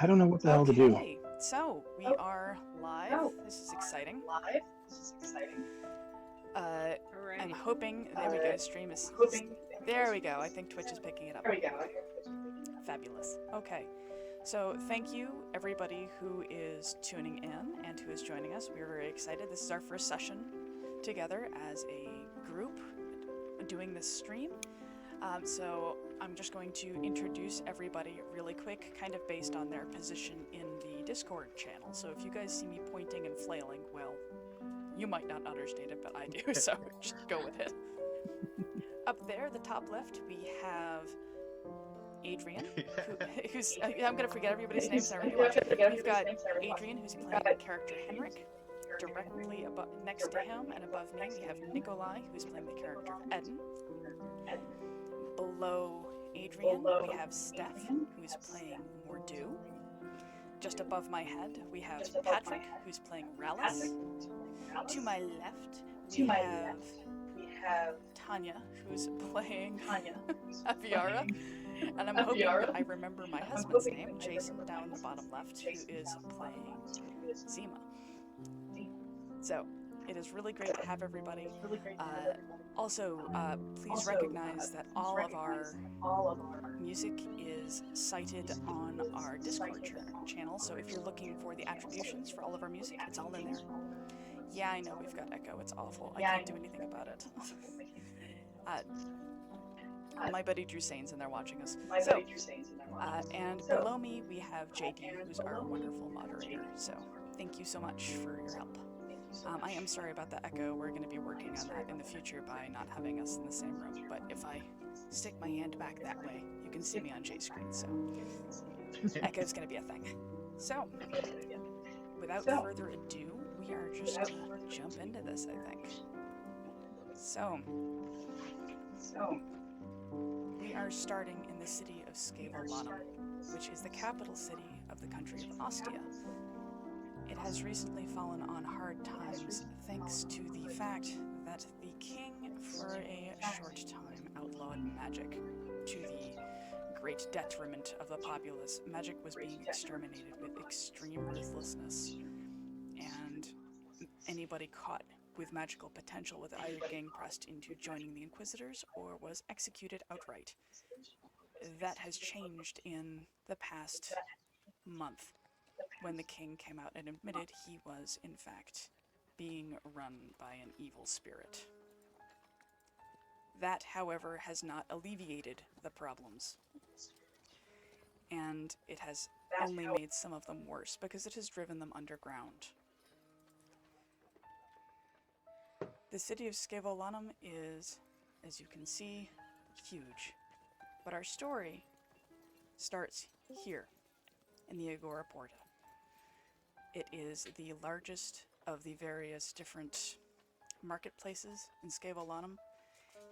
I don't know what the hell to do. Okay, so we are live. This is exciting. I'm hoping. There we go. Stream is. There we go. I think Twitch is picking it up. Fabulous. Okay. So thank you everybody who is tuning in and who is joining us. We're very excited. This is our first session together as a group doing this stream. So I'm just going to introduce everybody really quick, kind of based on their position in the Discord channel. So if you guys see me pointing and flailing, well, you might not understand it, but I do, so just go with it. Up there, the top left, we have Adrian, who's... I'm going to forget everybody's names. I already watched. We've got Adrian, who's playing the character Henrik. Directly next to him and above me, we have Nikolai, who's playing the character Eden. Below Adrian, we have Steph, who's playing Mordo. Just above my head, we have Patrick, who's playing Rallis. To my left, we have Tanya, who's playing Aviara. And I'm hoping that I remember my husband's name, Jason, down the bottom left, who is playing Zima. So, it is really great to have everybody. Also, please recognize that all of our music is cited on our Discord channel, so if you're looking for the attributions for all of our music, it's all in there. Yeah, I know we've got echo, it's awful. I can't do anything about it. My buddy Drew Sain's in there watching us. So, and below me we have JD, who's our wonderful moderator, so thank you so much for your help. I am sorry about the echo. We're going to be working on that in the future by not having us in the same room. But if I stick my hand back that way, you can see me on Jay's screen. So echo's going to be a thing. So without further ado, we are just going to jump into this, I think. So we are starting in the city of Scaevolanum, which is the capital city of the country of Ostia. It has recently fallen on hard times thanks to the fact that the king, for a short time, outlawed magic to the great detriment of the populace. Magic was being exterminated with extreme ruthlessness, and anybody caught with magical potential was either gang pressed into joining the Inquisitors or was executed outright. That has changed in the past month, when the king came out and admitted he was, in fact, being run by an evil spirit. That, however, has not alleviated the problems. And it has only made some of them worse, because it has driven them underground. The city of Scaevolanum is, as you can see, huge. But our story starts here, in the Agora Porta. It is the largest of the various different marketplaces in Scaevolanum,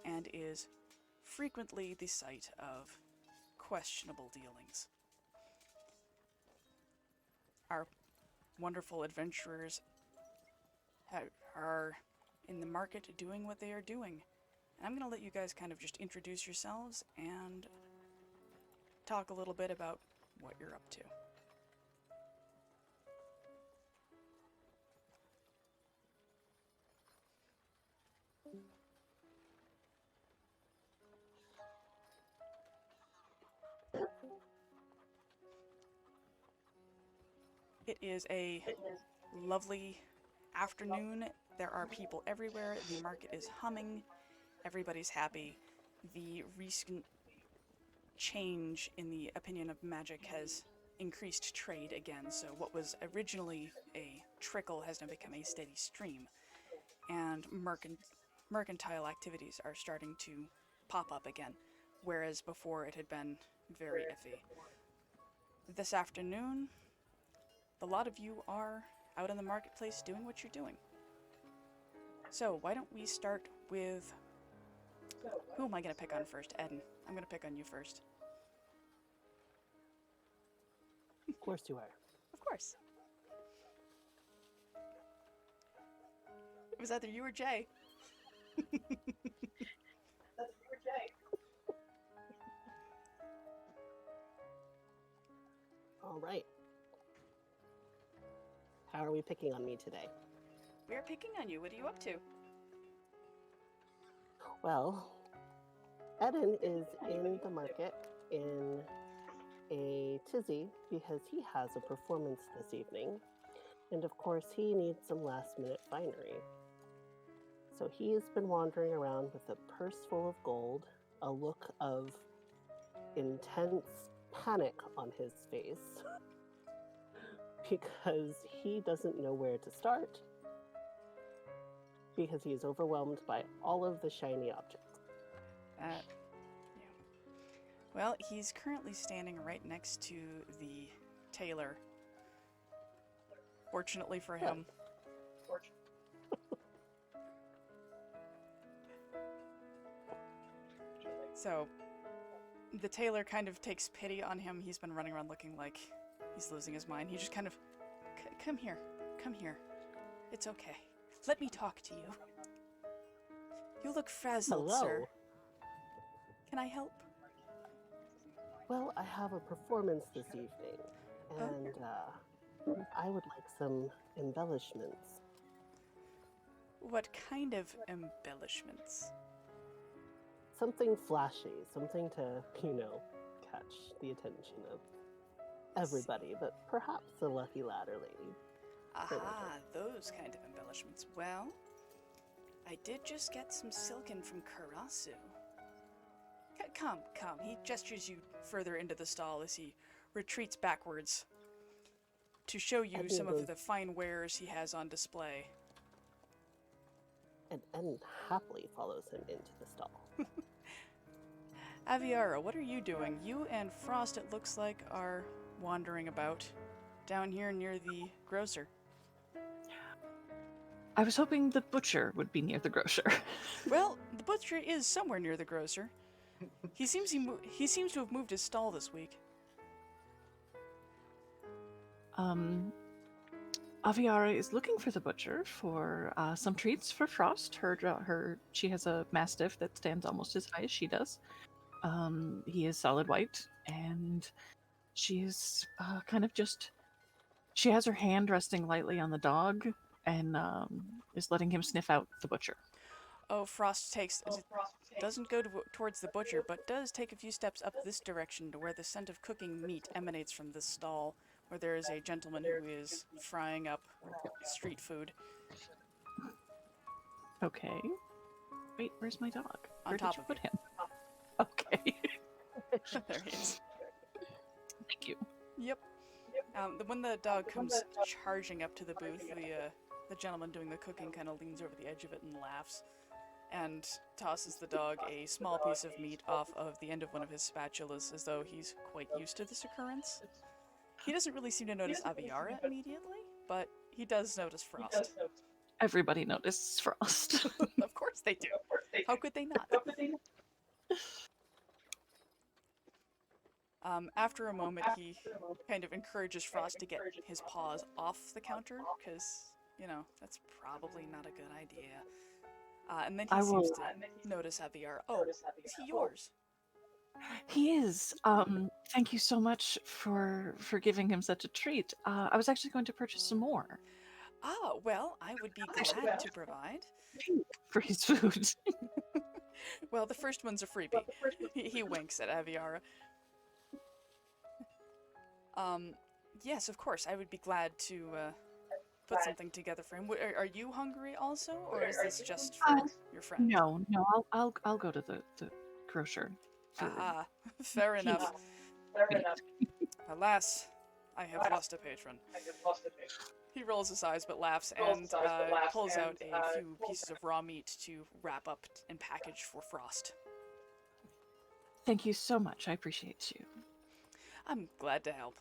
and is frequently the site of questionable dealings. Our wonderful adventurers are in the market doing what they are doing. And I'm going to let you guys kind of just introduce yourselves and talk a little bit about what you're up to. It is a lovely afternoon. There are people everywhere. The market is humming. Everybody's happy. The recent change in the opinion of magic has increased trade again, so what was originally a trickle has now become a steady stream. And mercantile activities are starting to pop up again, whereas before it had been very iffy. This afternoon, a lot of you are out in the marketplace doing what you're doing. So why don't we start with... Who am I going to pick on first? Eden. I'm going to pick on you first. Of course you are. Of course. It was either you or Jay. All right. How are we picking on me today? We are picking on you. What are you up to? Well, Eden is in the market in a tizzy because he has a performance this evening. And of course, he needs some last minute finery. So he has been wandering around with a purse full of gold, a look of intense panic on his face because he doesn't know where to start because he is overwhelmed by all of the shiny objects. Yeah. Well, he's currently standing right next to the tailor. Fortunately for him. So, the tailor kind of takes pity on him. He's been running around looking like he's losing his mind. He just kind of, come here, come here. It's okay. Let me talk to you. You look frazzled, Hello. sir. Can I help? Well, I have a performance this evening, and I would like some embellishments. What kind of embellishments? Something flashy, something to, catch the attention of everybody, but perhaps the lucky lad or lady. Aha, those kind of embellishments. Well, I did just get some silken from Karasu. Come. He gestures you further into the stall as he retreats backwards to show you some of the fine wares he has on display. And happily follows him into the stall. Aviara, what are you doing? You and Frost, it looks like, are wandering about down here near the grocer. I was hoping the butcher would be near the grocer. Well, the butcher is somewhere near the grocer. He seems to have moved his stall this week. Aviara is looking for the butcher for some treats for Frost. She has a mastiff that stands almost as high as she does. He is solid white, and she is she has her hand resting lightly on the dog and is letting him sniff out the butcher. Oh, Frost doesn't go towards the butcher, but does take a few steps up this direction to where the scent of cooking meat emanates from this stall, where there is a gentleman who is frying up street food. Okay. Wait, where's my dog? On Where top did you of put you. him? Okay. There he is. Thank you. Yep. When the dog comes charging up to the booth, the gentleman doing the cooking kind of leans over the edge of it and laughs, and tosses the dog a small piece of meat off of the end of one of his spatulas, as though he's quite used to this occurrence. He doesn't really seem to notice Aviara immediately, but he does notice Frost. Everybody notices Frost. Of course they do. How could they not? After a moment, he kind of encourages Frost to get his paws off the counter, because, that's probably not a good idea. And then he seems to notice Aviara. Oh, is he yours? He is. Thank you so much for giving him such a treat. I was actually going to purchase some more. Ah, well, I would be glad to provide. For his food. Well, the first one's a freebie. He winks at Aviara. Yes, of course, I would be glad to put something together for him. Are you hungry also, or is this just for your friend? No, I'll go to the grocer. Ah, fair enough. Alas, I have lost a patron. He rolls his eyes but laughs and pulls out a few pieces of raw meat to wrap up and package for Frost. Thank you so much. I appreciate you. I'm glad to help.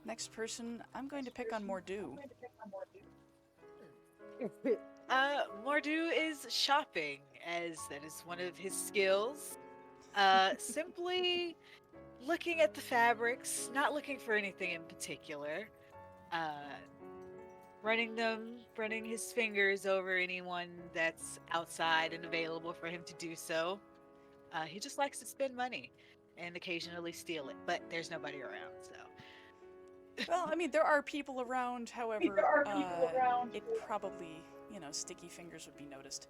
Next person, I'm going to pick on Mordo. Mordo is shopping, as that is one of his skills. Simply looking at the fabrics, not looking for anything in particular. Running his fingers over anyone that's outside and available for him to do so. He just likes to spend money and occasionally steal it, but there's nobody around, so. Well, I mean, there are people around, however, it probably, sticky fingers would be noticed.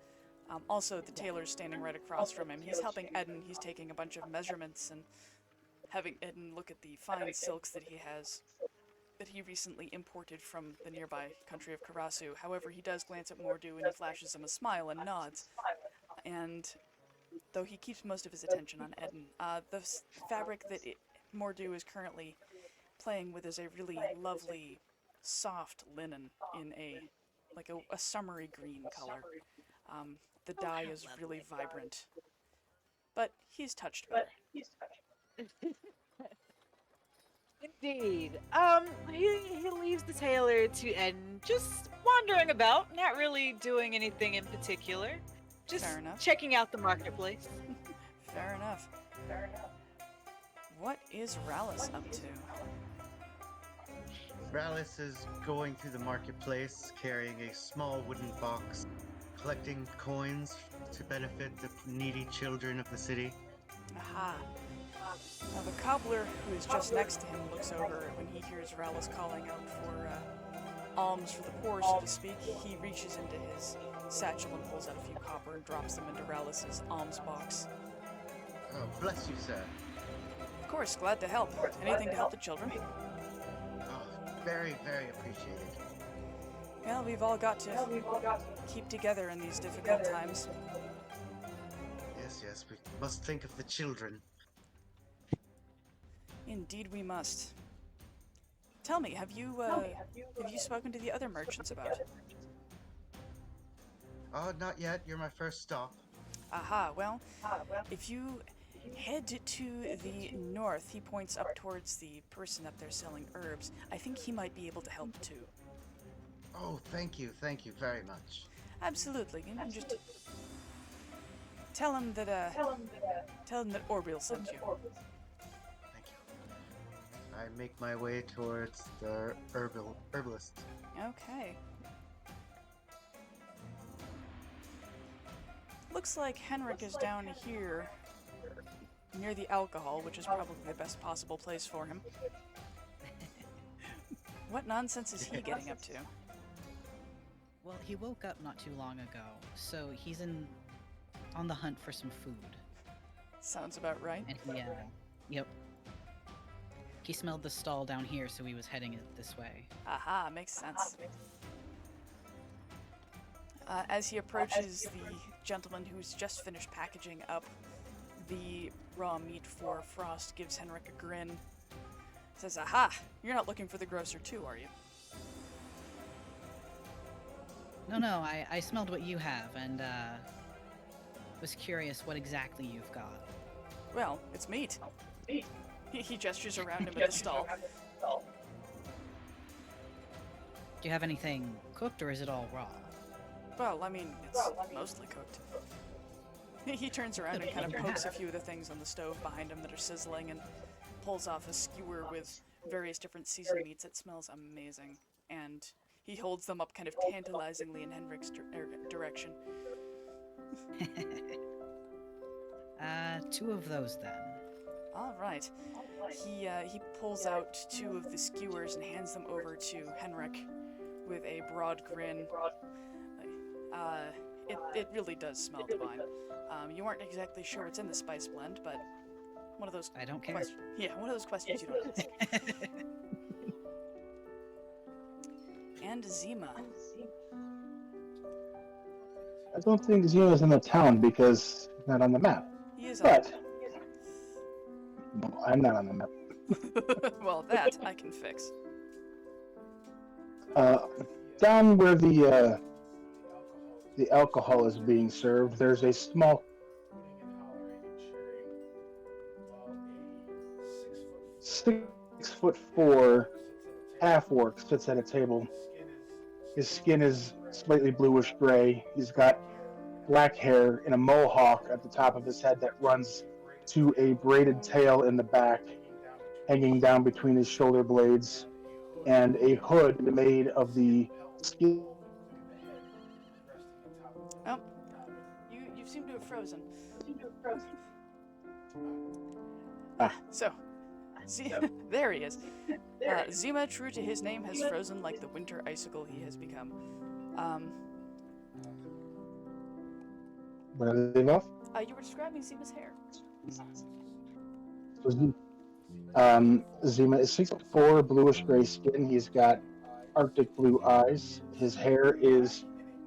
Also, the tailor's standing right across from him. He's helping Eden. He's taking a bunch of measurements and having Eden look at the fine silks that he has, that he recently imported from the nearby country of Karasu. However, he does glance at Mordo and he flashes him a smile and nods. And though he keeps most of his attention on Eden, the fabric that Mordo is currently playing with is a really lovely, soft linen in a summery green color. The dye is really vibrant, but he's touched better. Indeed. He leaves the tailor to Eden, just wandering about, not really doing anything in particular. Just Fair enough. checking out the marketplace. Fair enough. What is Rallis up to? Rallis is going through the marketplace carrying a small wooden box, collecting coins to benefit the needy children of the city. Aha. Now the cobbler who is just next to him looks over when he hears Rallis calling out for alms for the poor, so to speak. He reaches into his satchel and pulls out a few copper and drops them into Rallis's alms box. Oh, bless you, sir. Of course, glad to help. Anything to help the children. Oh, very, very appreciated. Well, we've all got to keep together in these difficult times. Yes, we must think of the children. Indeed we must. Tell me, have you spoken to the other merchants about it? Oh, not yet. You're my first stop. Aha, well, if you head to the north, he points up towards the person up there selling herbs. I think he might be able to help too. Oh, thank you very much. Absolutely. You can just tell him that Orville sent you. Thank you. I make my way towards the herbalist. Okay. Looks like Henrik is down here near the alcohol, which is probably the best possible place for him. What nonsense is he getting up to? Well, he woke up not too long ago, so he's on the hunt for some food. Sounds about right. And yep. He smelled the stall down here, so he was heading it this way. Aha, makes sense. As he approaches the gentleman who's just finished packaging up the raw meat for Frost, gives Henrik a grin. Says, aha, you're not looking for the grocer too, are you? No, I smelled what you have, and was curious what exactly you've got. Well, it's meat. He gestures around him at the stall. Do you have anything cooked, or is it all raw? Well, I mean, it's mostly cooked. He turns around and kind of pokes a few of the things on the stove behind him that are sizzling and pulls off a skewer with various different seasoned meats. It smells amazing. And he holds them up kind of tantalizingly in Henrik's direction. 2 of those then. All right. He pulls out 2 of the skewers and hands them over to Henrik with a broad grin. It really does smell divine. You aren't exactly sure what's in the spice blend, but one of those I don't care. one of those questions you don't ask. And Zima. I don't think Zima's in the town because he's not on the map. He is But no, I'm not on the map. Well, that I can fix. Down where the alcohol is being served, there's a small 6'4" half-orc sits at a table. His skin is slightly bluish gray. He's got black hair and a mohawk at the top of his head that runs to a braided tail in the back, hanging down between his shoulder blades, and a hood made of the skin. Oh, you seem to have frozen. So, See, there he is. Zima, true to his name, has frozen like the winter icicle he has become. Where did they go? You were describing Zima's hair. Zima is 6'4", bluish gray skin. He's got Arctic blue eyes. His hair is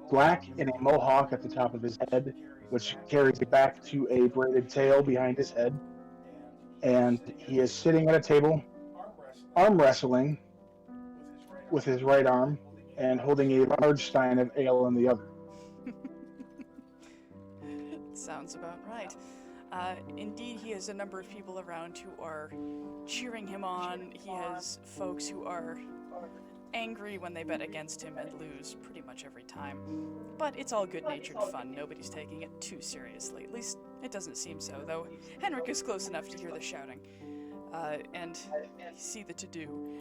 black in a mohawk at the top of his head, which carries back to a braided tail behind his head. And he is sitting at a table, arm wrestling with his right arm and holding a large stein of ale in the other. Sounds about right. Indeed, he has a number of people around who are cheering him on. He has folks who are angry when they bet against him and lose pretty much every time. But it's all good-natured fun. Nobody's taking it too seriously. At least it doesn't seem so, though Henrik is close enough to hear the shouting and see the to-do.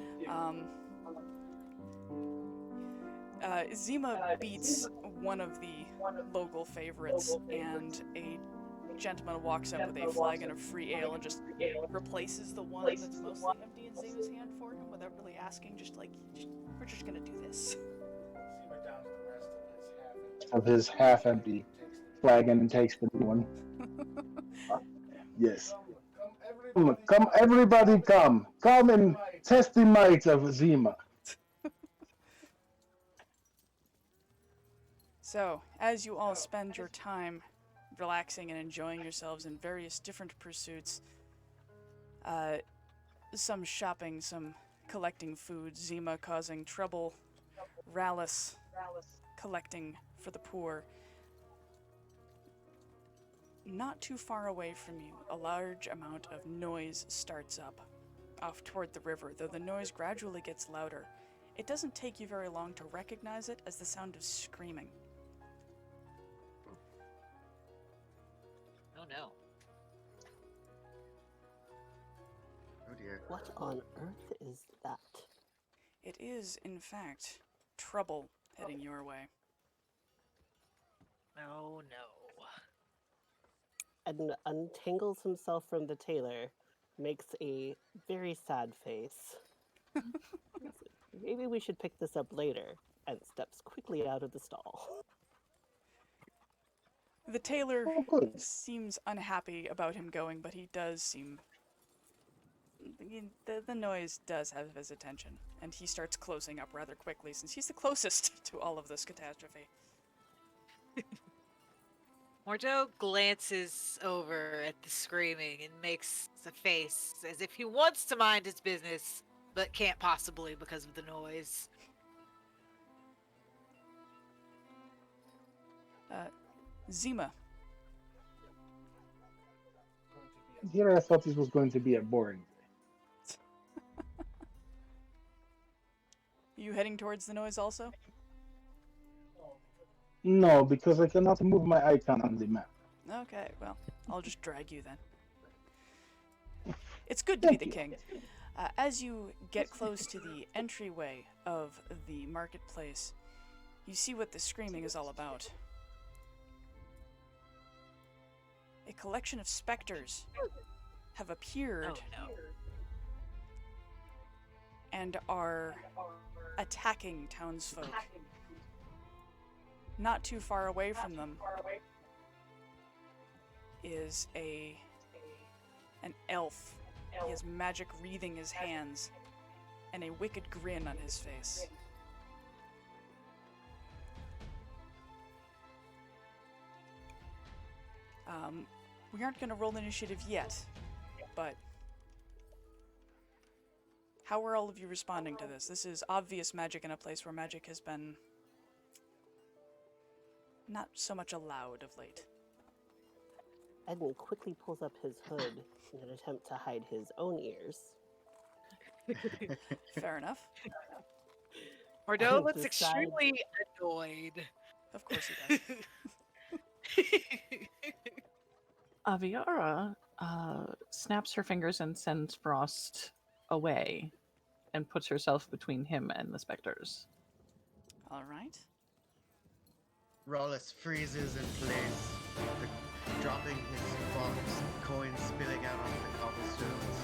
Zima beats one of the local favorites, and a gentleman walks up with a flagon of free ale and just replaces the one that's mostly empty in Zima's hand for him without really asking, we're just gonna do this. Of his half-empty flagon and takes the new one. Yes. Come, everybody come. Come and test the might of Zima. So, as you all spend your time relaxing and enjoying yourselves in various different pursuits, some shopping, some collecting food, Zima causing trouble, Rallis collecting for the poor. Not too far away from you, a large amount of noise starts up, off toward the river, though the noise gradually gets louder. It doesn't take you very long to recognize it as the sound of screaming. Oh no. Oh dear. What on earth is that? It is, in fact, trouble heading your way. Oh no. And untangles himself from the tailor, makes a very sad face. Maybe we should pick this up later, and steps quickly out of the stall. The tailor Oh, good. seems unhappy about him going, but he does seem... The noise does have his attention, and he starts closing up rather quickly, since he's the closest to all of this catastrophe. Mordo glances over at the screaming and makes a face as if he wants to mind his business, but can't possibly because of the noise. Zima. Here I thought this was going to be a boring day. You heading towards the noise also? No, because I cannot move my icon on the map. Okay, well, I'll just drag you then. It's good to be the king. As you get close to the entryway of the marketplace, you see what the screaming is all about. A collection of specters have appeared Oh no. and are attacking townsfolk. Not too far away from them is an elf. He has magic wreathing his hands and a wicked grin on his face. We aren't going to roll initiative yet, but how are all of you responding to this? This is obvious magic in a place where magic has been not so much allowed of late. Edmund quickly pulls up his hood in an attempt to hide his own ears. Fair enough. Mordo looks Decide- extremely annoyed. Of course he does. Aviara snaps her fingers and sends Frost away and puts herself between him and the specters. All right. Rollis freezes in place, dropping his box, coins spilling out onto the cobblestones,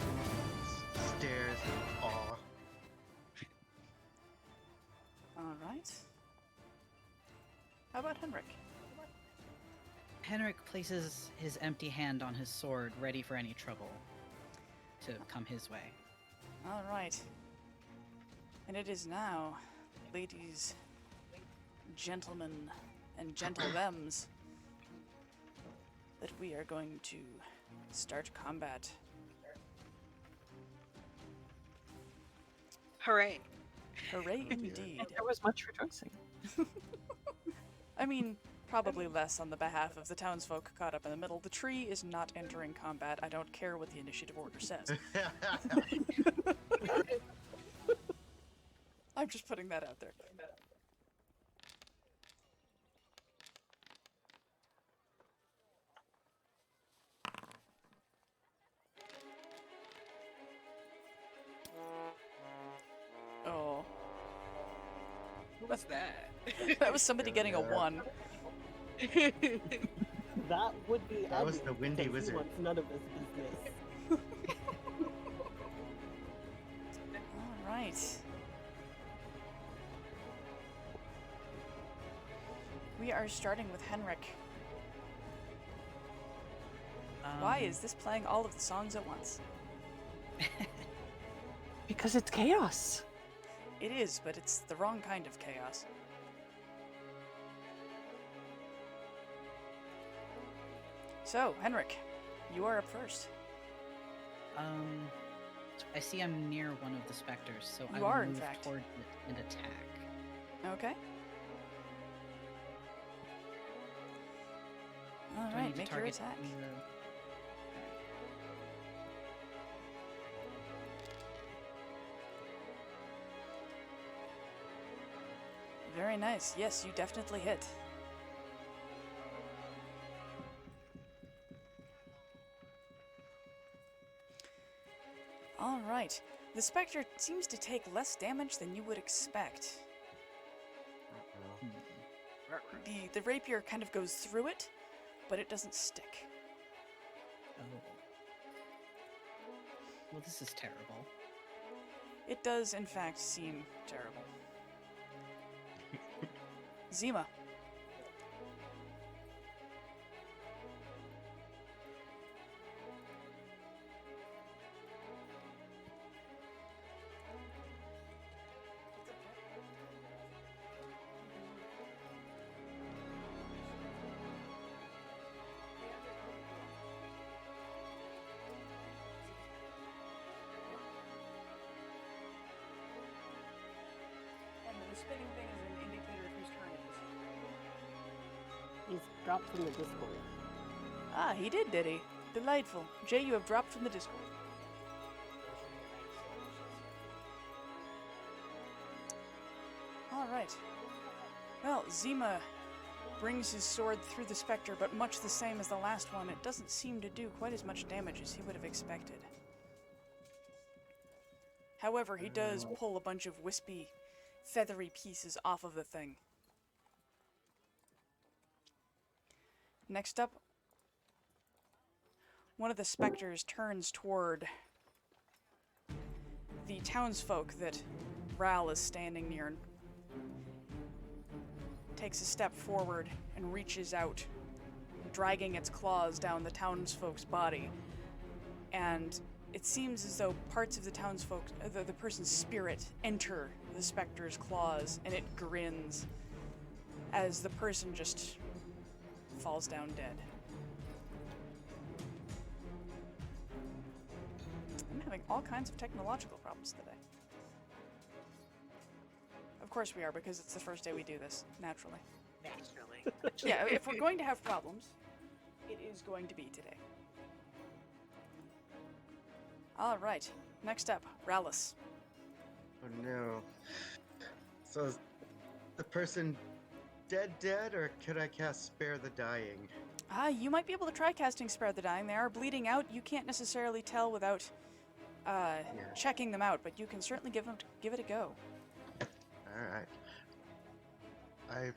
right. How about Henrik? Henrik places his empty hand on his sword, ready for any trouble to come his way. All right. And it is now, ladies, gentlemen, and gentlethems, that we are going to start combat. Hooray. Hooray indeed. And there was much rejoicing. I mean, probably less on the behalf of the townsfolk caught up in the middle. The tree is not entering combat. I don't care what the initiative order says. I'm just putting that out there. Oh. Who was that? That was somebody getting a 1. That would be That was Eddie, the Windy because Wizard. He wants none of his business. All right. We are starting with Henrik. Why is this playing all of the songs at once? Because it's chaos. It is, but it's the wrong kind of chaos. So, Henrik, you are up first. I see I'm near one of the specters, so I You will are, in move fact. toward it and attack. Okay. Do I need Alright, to make your target attack. Very nice. Yes, you definitely hit. Alright. The Spectre seems to take less damage than you would expect. The rapier kind of goes through it, but it doesn't stick. Oh. Well, this is terrible. It does, in fact, seem terrible. Zima. And the spinning thing is an indicator of whose turn it is. He's dropped from the Discord. Ah, he did he? Delightful. Jay, you have dropped from the Discord. Alright. Well, Zima brings his sword through the Spectre, but much the same as the last one, it doesn't seem to do quite as much damage as he would have expected. However, he does pull a bunch of wispy, feathery pieces off of the thing. Next up, one of the specters turns toward the townsfolk that Ral is standing near and takes a step forward and reaches out, dragging its claws down the townsfolk's body. And it seems as though parts of the townsfolk, the person's spirit, enter the specter's claws, and it grins as the person just falls down dead. I'm having all kinds of technological problems today. Of course we are, because it's the first day we do this, naturally. Naturally. Yeah, if we're going to have problems, it is going to be today. Alright, next up, Rallis. Oh no. So is the person dead, or could I cast Spare the Dying? You might be able to try casting Spare the Dying. They are bleeding out. You can't necessarily tell without checking them out, but you can certainly give it a go. Alright. I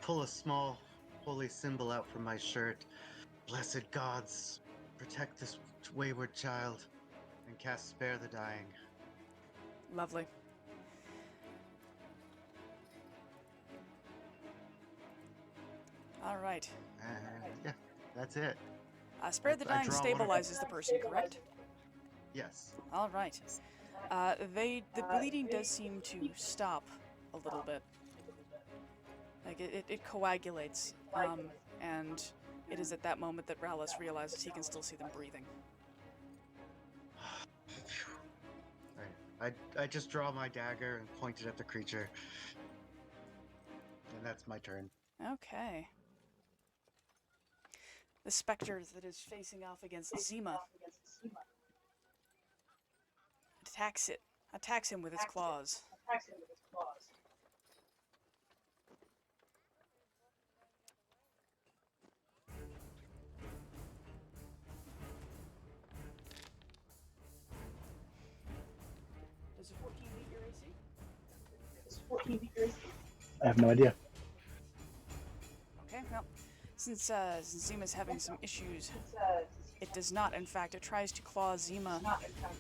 pull a small holy symbol out from my shirt. Blessed gods, protect this wayward child, and cast Spare the Dying. Lovely. All right. Yeah, that's it. Spare the I Dying draw one of- stabilizes the person, correct? Yes. All right. The bleeding does seem to stop a little bit. Like it coagulates, and it is at that moment that Rallis realizes he can still see them breathing. I just draw my dagger and point it at the creature. And that's my turn. Okay. The specter that is facing off against Zima attacks him with its claws. Does a 14 beat your AC? I have no idea. Okay, well, since Zima's having some issues, it does not. In fact, it tries to claw Zima,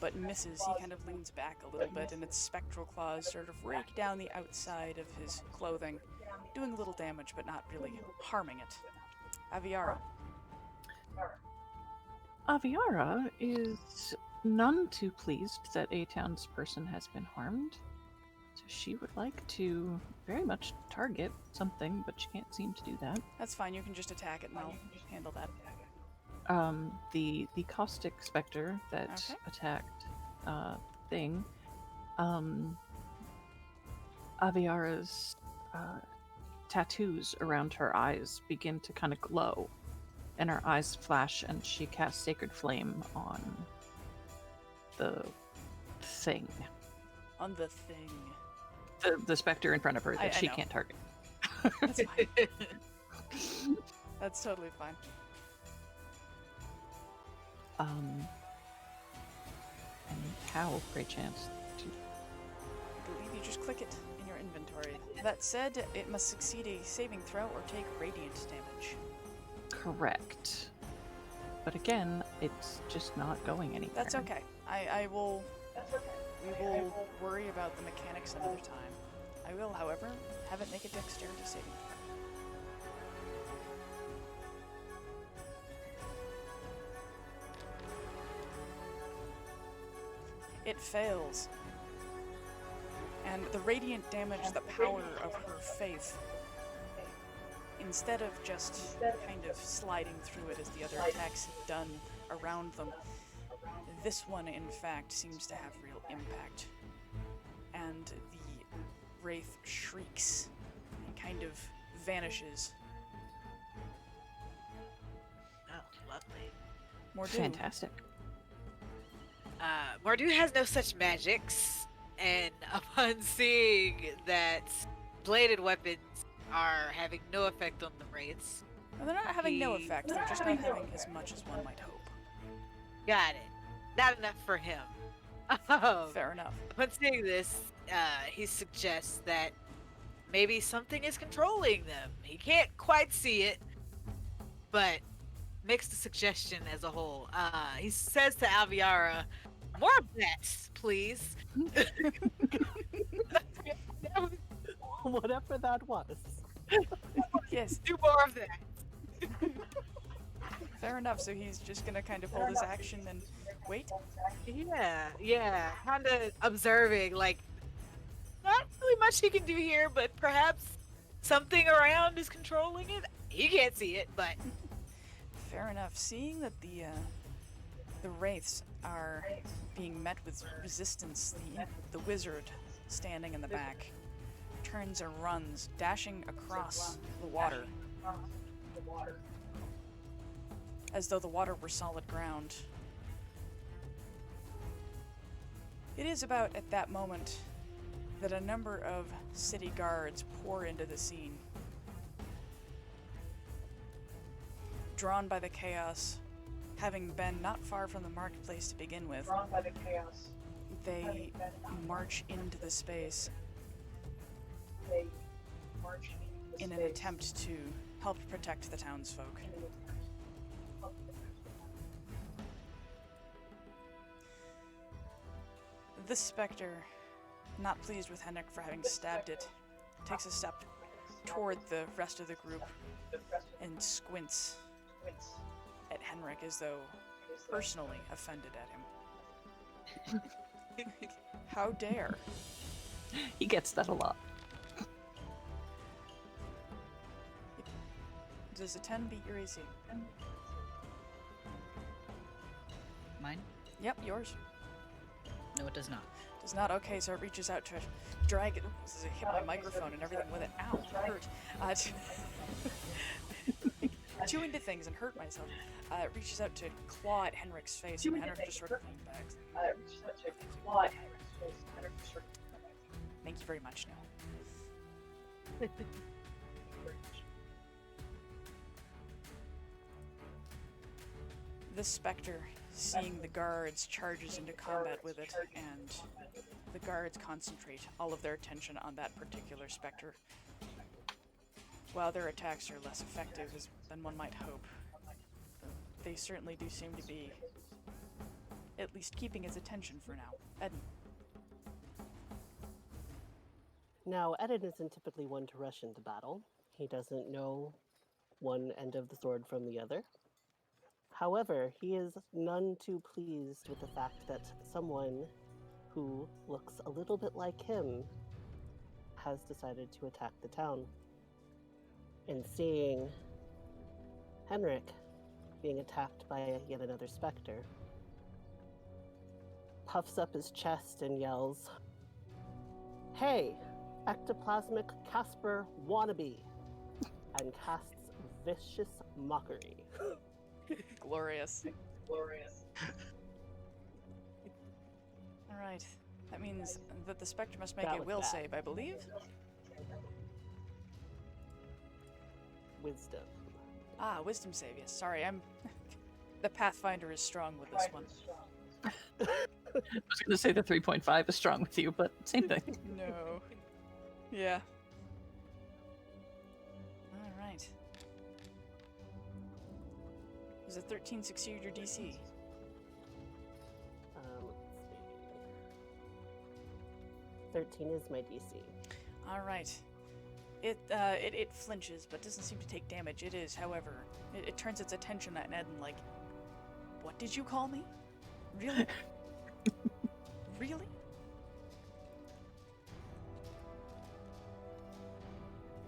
but misses. He kind of leans back a little bit, and its spectral claws sort of rake down the outside of his clothing, doing a little damage, but not really harming it. Aviara. Aviara is none too pleased that a townsperson has been harmed. So she would like to very much target something, but she can't seem to do that. That's fine, you can just attack it and I'll handle that. The caustic specter that Okay. attacked thing, Aviara's tattoos around her eyes begin to kind of glow, and her eyes flash, and she casts Sacred Flame on the thing. On the thing. The specter in front of her that I she know. can't target. That's fine. That's totally fine. And how, great chance to... I believe you just click it in your inventory. That said, it must succeed a saving throw or take radiant damage. Correct. But again, it's just not going anywhere. That's okay. I will... We will worry about the mechanics another time. I will, however, have it make a dexterity saving throw. It fails. And the radiant damage, the power of her faith, instead of just kind of sliding through it as the other attacks have done around them, this one, in fact, seems to have real impact. And the wraith shrieks and kind of vanishes. Oh, lovely. Mordo. Fantastic. Mordo has no such magics, and upon seeing that bladed weapons are having no effect on the wraiths, Well, they're not having no effect, they're just not having as much as one might hope. got it. Not enough for him. Fair enough. Upon seeing this, he suggests that maybe something is controlling them. He can't quite see it, but makes the suggestion as a whole. He says to Aviara, "More of that, please." Whatever that was. Yes, Do more of that. fair enough. So he's just gonna kind of hold his action and wait. Yeah. Kind of observing, like, not really much he can do here, but perhaps something around is controlling it. He can't see it, but Fair enough. Seeing that the wraiths are being met with resistance, the wizard standing in the back turns and runs, dashing across the water, as though the water were solid ground. It is about at that moment that a number of city guards pour into the scene. Drawn by the chaos, having been not far from the marketplace to begin with, they march into the space in an attempt to help protect the townsfolk. This specter, not pleased with Henrik for having stabbed it, takes a step toward the rest of the group and squints at Henrik as though personally offended at him. How dare? He gets that a lot. Does a 10 beat your AC? Mine? Yep, yours. No, it does not. Does not. Okay, so it reaches out to drag it. This is hit my microphone and everything with it. Ow, hurt. Chew into things and hurt myself. It reaches out to claw at Henrik's face, and Henrik just sort of leans back. Thank you very much, no. This specter, seeing the guards, charges into combat with it, and the guards concentrate all of their attention on that particular specter. While their attacks are less effective than one might hope, they certainly do seem to be at least keeping his attention for now. Eden. Now, Eden isn't typically one to rush into battle. He doesn't know one end of the sword from the other. However, he is none too pleased with the fact that someone who looks a little bit like him has decided to attack the town. And seeing Henrik being attacked by yet another specter, puffs up his chest and yells, "Hey, ectoplasmic Casper wannabe!" and casts vicious mockery. Glorious. Alright. That means that the spectre must make That a was will bad. save, I believe. Wisdom. Ah, wisdom save, yes. Sorry, I'm... The Pathfinder is strong with this one. I was going to say the 3.5 is strong with you, but same thing. No. Yeah. Alright. Does a 13 succeed your DC? Let's see. 13 is my DC. Alright. It flinches, but doesn't seem to take damage. It is, however, it turns its attention at Eden like, what did you call me? Really? Really?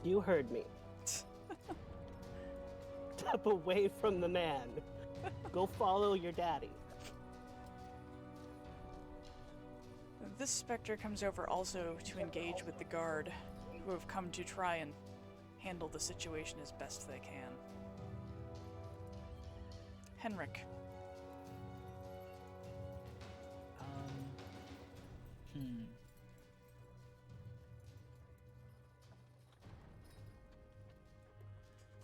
You heard me. Step away from the man. Go follow your daddy. This specter comes over also to engage with the guard, who have come to try and handle the situation as best they can. Henrik.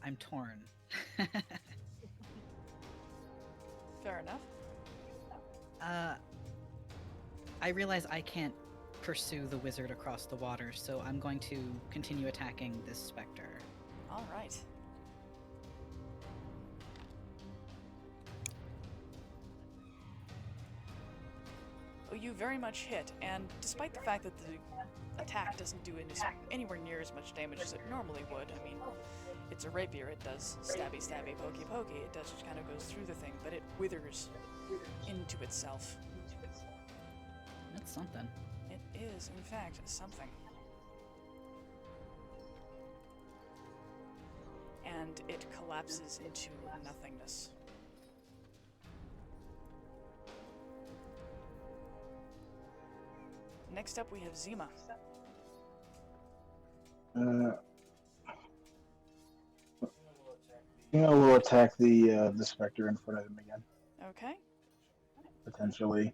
I'm torn. Fair enough. I realize I can't pursue the wizard across the water, so I'm going to continue attacking this specter. Alright. Oh, you very much hit, and despite the fact that the attack doesn't do anywhere near as much damage as it normally would, I mean, it's a rapier, it does stabby stabby, pokey pokey, it does just kind of goes through the thing, but it withers into itself. That's something. It is, in fact, something. And it collapses into nothingness. Next up, we have Zima. We'll attack the specter in front of him again, Okay. potentially.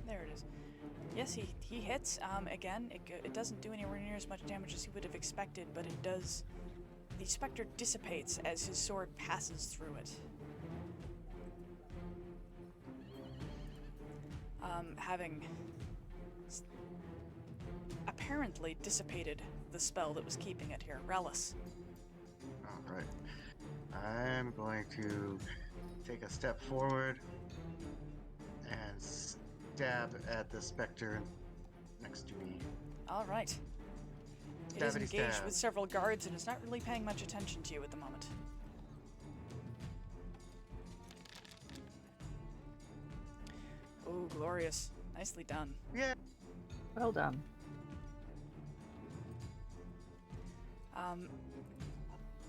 There it is. Yes, he hits. Again, it doesn't do anywhere near as much damage as he would have expected, but it does. The specter dissipates as his sword passes through it. Having apparently dissipated the spell that was keeping it here. Relish. Alright. I'm going to take a step forward and stab at the specter next to me. All right. It is Stabbity engaged stab. with several guards and is not really paying much attention to you at the moment. Oh, glorious. Nicely done. Yeah. Well done.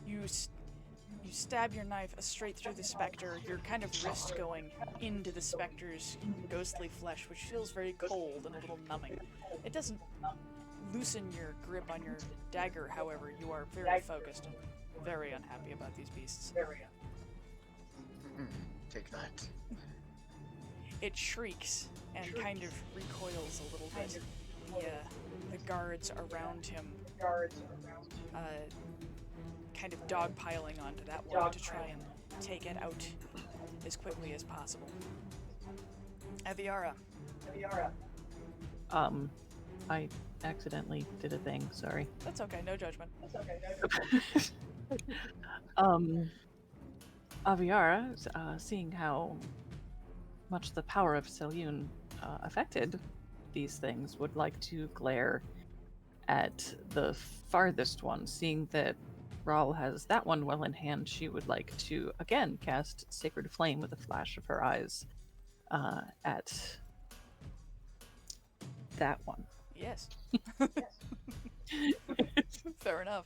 You stab your knife straight through the specter, your kind of wrist going into the specter's ghostly flesh, which feels very cold and a little numbing. It doesn't loosen your grip on your dagger, however. You are very focused and very unhappy about these beasts. Take that. It shrieks and kind of recoils a little bit. The guards around him kind of dogpiling onto that one to try and take it out as quickly as possible. Aviara. I accidentally did a thing, sorry. That's okay, no judgment. Aviara, seeing how much the power of Selyun affected these things, would like to glare at the farthest one. Seeing that Rahl has that one well in hand, she would like to again cast Sacred Flame with a flash of her eyes at that one. Yes. Fair enough.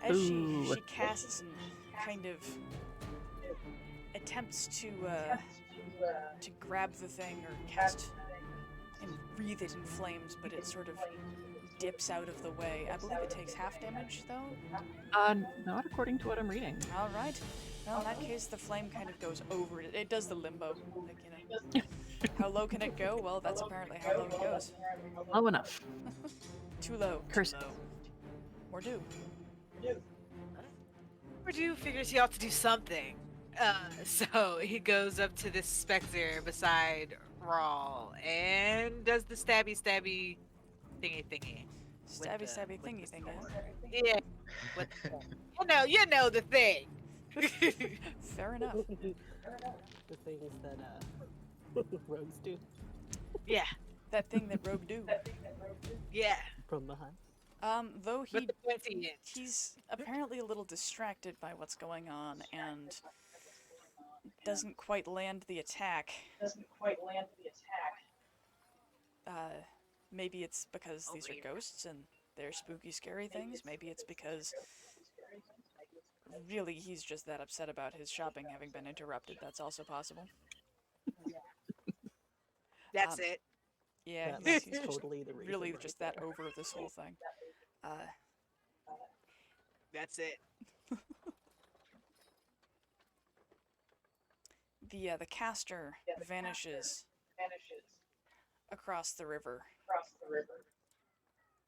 As she casts and kind of attempts to grab the thing or cast and wreathe it in flames, but it sort of dips out of the way. I believe it takes half damage, though? Not according to what I'm reading. All right. Well, in that case, the flame kind of goes over it. It does the limbo. Like, you know. How low can it go? Well, that's apparently how low it goes. Low enough. Too low. Curse. Too low. Mordo. Mordo figures he ought to do something. So he goes up to this specter beside Rawl and does the stabby thingy. Stabby thingy. Yeah. You know the thing. Fair enough. The things that rogues do Yeah. That thing that rogue do. Yeah. from behind. Though With the pointy end. he's apparently a little distracted by what's going on and doesn't quite land the attack. Maybe it's because these are ghosts and they're spooky, scary things. Maybe it's because really he's just that upset about his shopping having been interrupted. That's also possible. That's it. Yeah, That's he's just totally the reason. really right just there. that over this whole thing. That's it. The caster vanishes across the river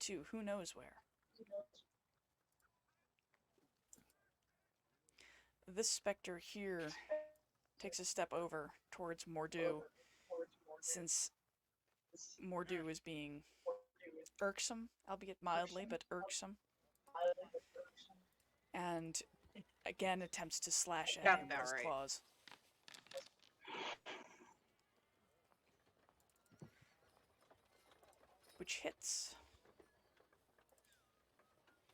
to who knows where. This specter here takes a step over towards Mordo, since Mordo is being irksome, albeit mildly, but irksome. And again attempts to slash at him with his claws. Which hits.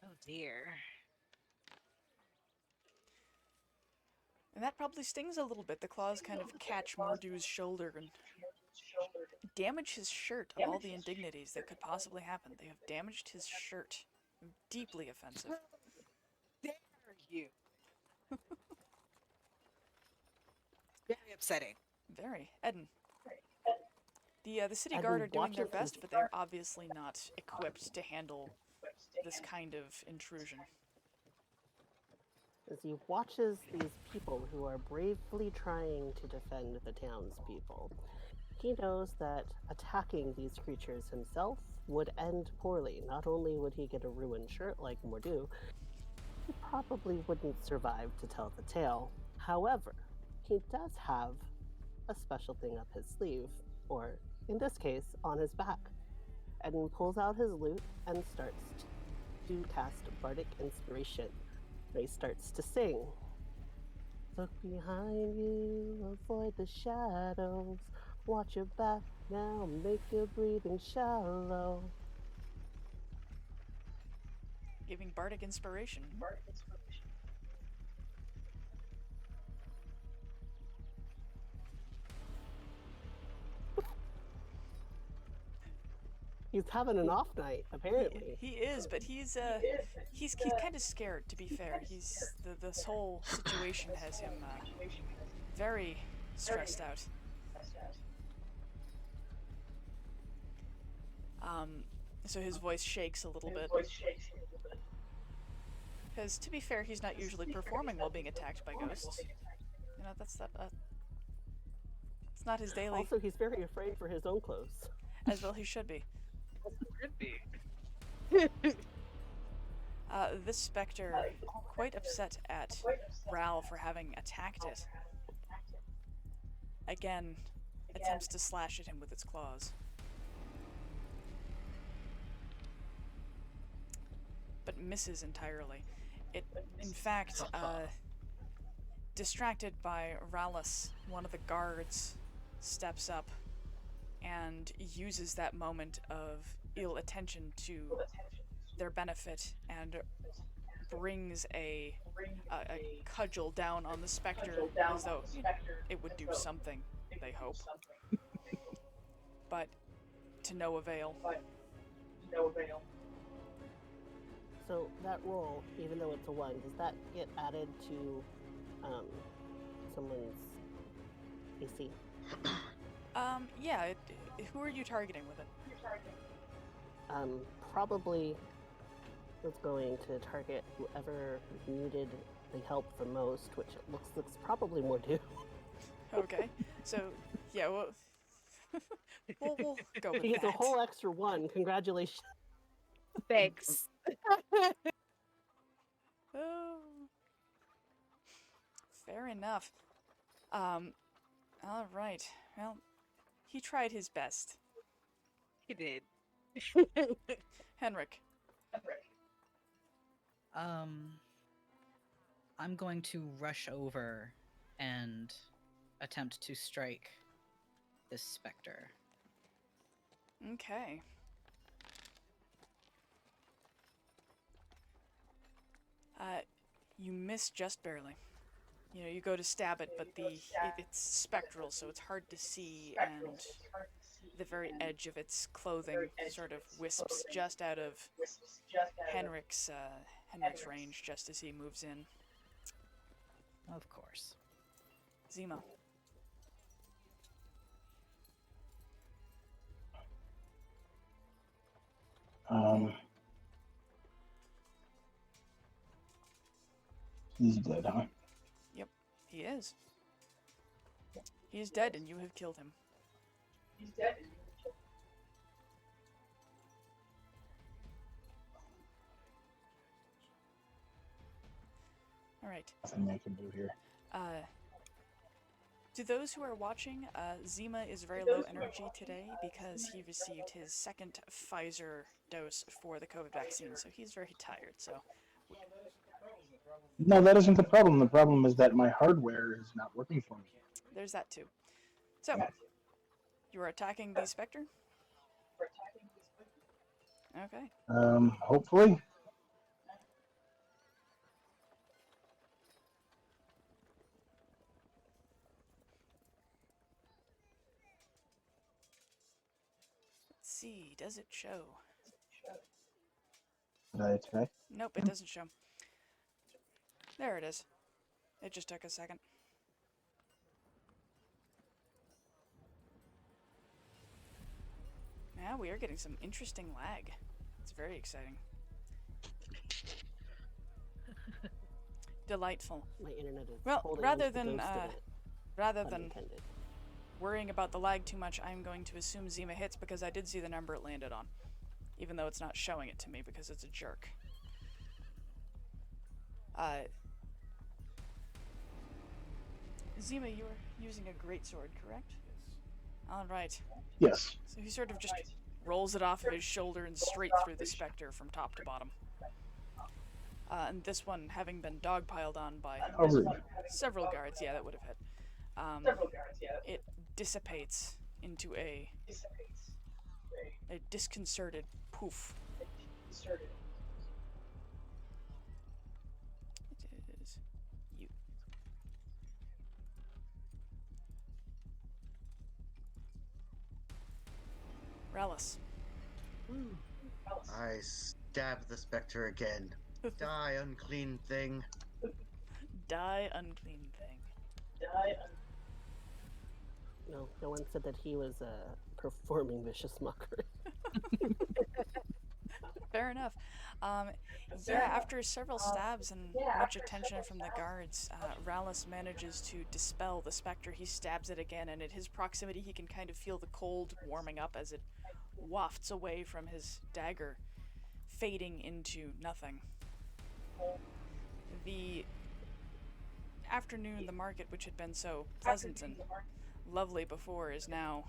Oh dear. And that probably stings a little bit. The claws kind of catch Mordo's shoulder and damage his shirt of all the indignities that could possibly happen. They have damaged his shirt. Deeply offensive. Dare you? Very upsetting. Very. Eden. The city guard are doing their best, but they're obviously not equipped to handle this kind of intrusion. As he watches these people who are bravely trying to defend the townspeople, he knows that attacking these creatures himself would end poorly. Not only would he get a ruined shirt like Mordo, he probably wouldn't survive to tell the tale. However, he does have a special thing up his sleeve, or in this case, on his back. And he pulls out his lute and starts to cast Bardic Inspiration. Ray starts to sing. Look behind you, avoid the shadows. Watch your back now, make your breathing shallow. Giving bardic inspiration. He's having an off night, apparently. He is, but he's kind of scared. To be fair, this whole situation has him very stressed out. So his voice shakes a little bit. Because to be fair, he's not usually performing while being attacked by ghosts. You know, that's it's not his daily. Also, he's very afraid for his own clothes. As well he should be. Could be. This specter, quite upset at Ral for having attacked it, again attempts to slash at him with its claws. But misses entirely. It, in fact, distracted by Rallis, one of the guards steps up and uses that moment of ill attention to their benefit and brings a cudgel down on the specter as though it would do something, they hope. But to no avail. So that roll, even though it's a 1, does that get added to someone's AC? Yeah, who are you targeting with it? Probably was going to target whoever needed the help the most, which it looks probably Mordo. Okay, so, yeah, we'll go with He gets that. a whole extra 1. Congratulations. Thanks. Oh, fair enough. All right. Well, he tried his best. He did. Henrik. I'm going to rush over and attempt to strike this specter. Okay. You miss just barely. You know, you go to stab it, but it's spectral, so it's hard to see, and the very edge of its clothing sort of wisps just out of Henrik's range just as he moves in. Of course. Zima. He's dead, huh? Yep, he is. He is dead, and you have killed him. All right. Nothing I can do here. To those who are watching, Zima is very low energy today because he received his second Pfizer dose for the COVID vaccine, so he's very tired. So No, that isn't the problem. The problem is that my hardware is not working for me. there's that too. So, you are attacking the Spectre? Okay. Hopefully. Let's see, does it show? Did I attack? Nope, it doesn't show. There it is. It just took a second. Now we are getting some interesting lag. It's very exciting. Delightful. My internet is Well, holding rather onto the than ghost of it, rather than unintended. worrying about the lag too much, I'm going to assume Zima hits because I did see the number it landed on, even though it's not showing it to me because it's a jerk. Zima, you are using a greatsword, correct? All right. Yes. So he sort of just rolls it off of his shoulder and straight through the Spectre from top to bottom. And this one having been dogpiled on by Oh, rude. several guards, yeah, that would have hit. It dissipates into a disconcerted poof. It is you. Relish. I stab the specter again. Die, unclean thing. Die, unclean thing. No one said that he was performing vicious mockery. Fair enough. After several stabs and much attention from the guards, Rallis manages to dispel the specter. He stabs it again, and at his proximity, he can kind of feel the cold warming up as it wafts away from his dagger, fading into nothing. The afternoon, the market, which had been so pleasant and lovely before, is now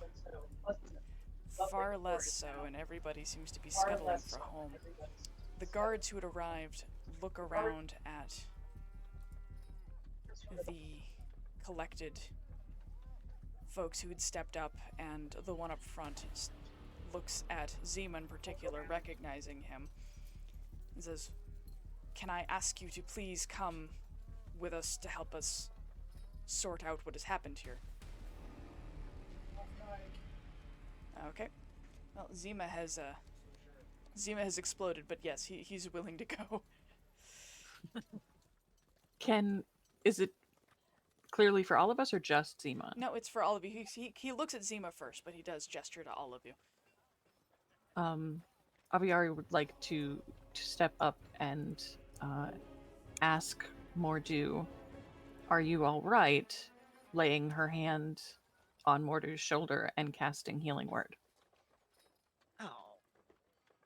far less so, and everybody seems to be scuttling for home. The guards who had arrived look around at the collected folks who had stepped up, and the one up front looks at Zima in particular, recognizing him, and says, "Can I ask you to please come with us to help us sort out what has happened here?" Okay. Well, Zima has exploded, but yes, he's willing to go. Is it clearly for all of us or just Zima? No, it's for all of you. He looks at Zima first, but he does gesture to all of you. Aviari would like to step up and ask Mordo, "Are you all right?" laying her hand on Mordo's shoulder and casting Healing Word. Oh,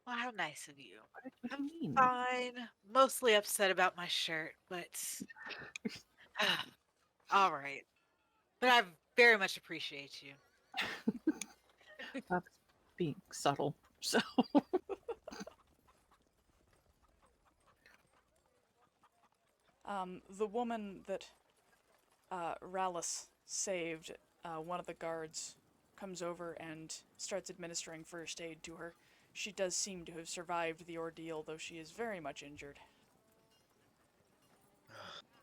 well, how nice of you. What do you mean? Fine. Mostly upset about my shirt, but all right. But I very much appreciate you. That's being subtle. So The woman that Rallis saved, one of the guards, comes over and starts administering first aid to her. She does seem to have survived the ordeal, though she is very much injured.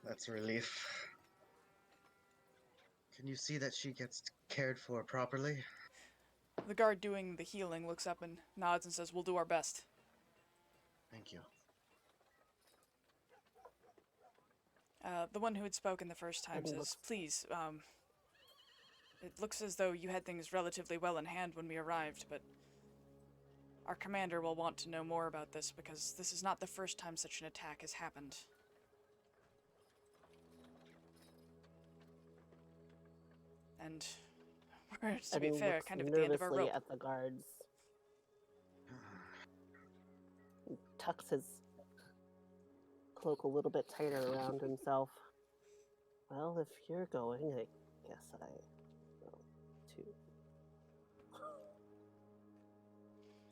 That's a relief. Can you see that she gets cared for properly? The guard doing the healing looks up and nods and says, "We'll do our best." Thank you. The one who had spoken the first time says, "Please, it looks as though you had things relatively well in hand when we arrived, but our commander will want to know more about this because this is not the first time such an attack has happened." And we're, to be fair, kind of at the end of our rope. At the guards. He tucks his cloak a little bit tighter around himself. Well, if you're going, I guess I go too.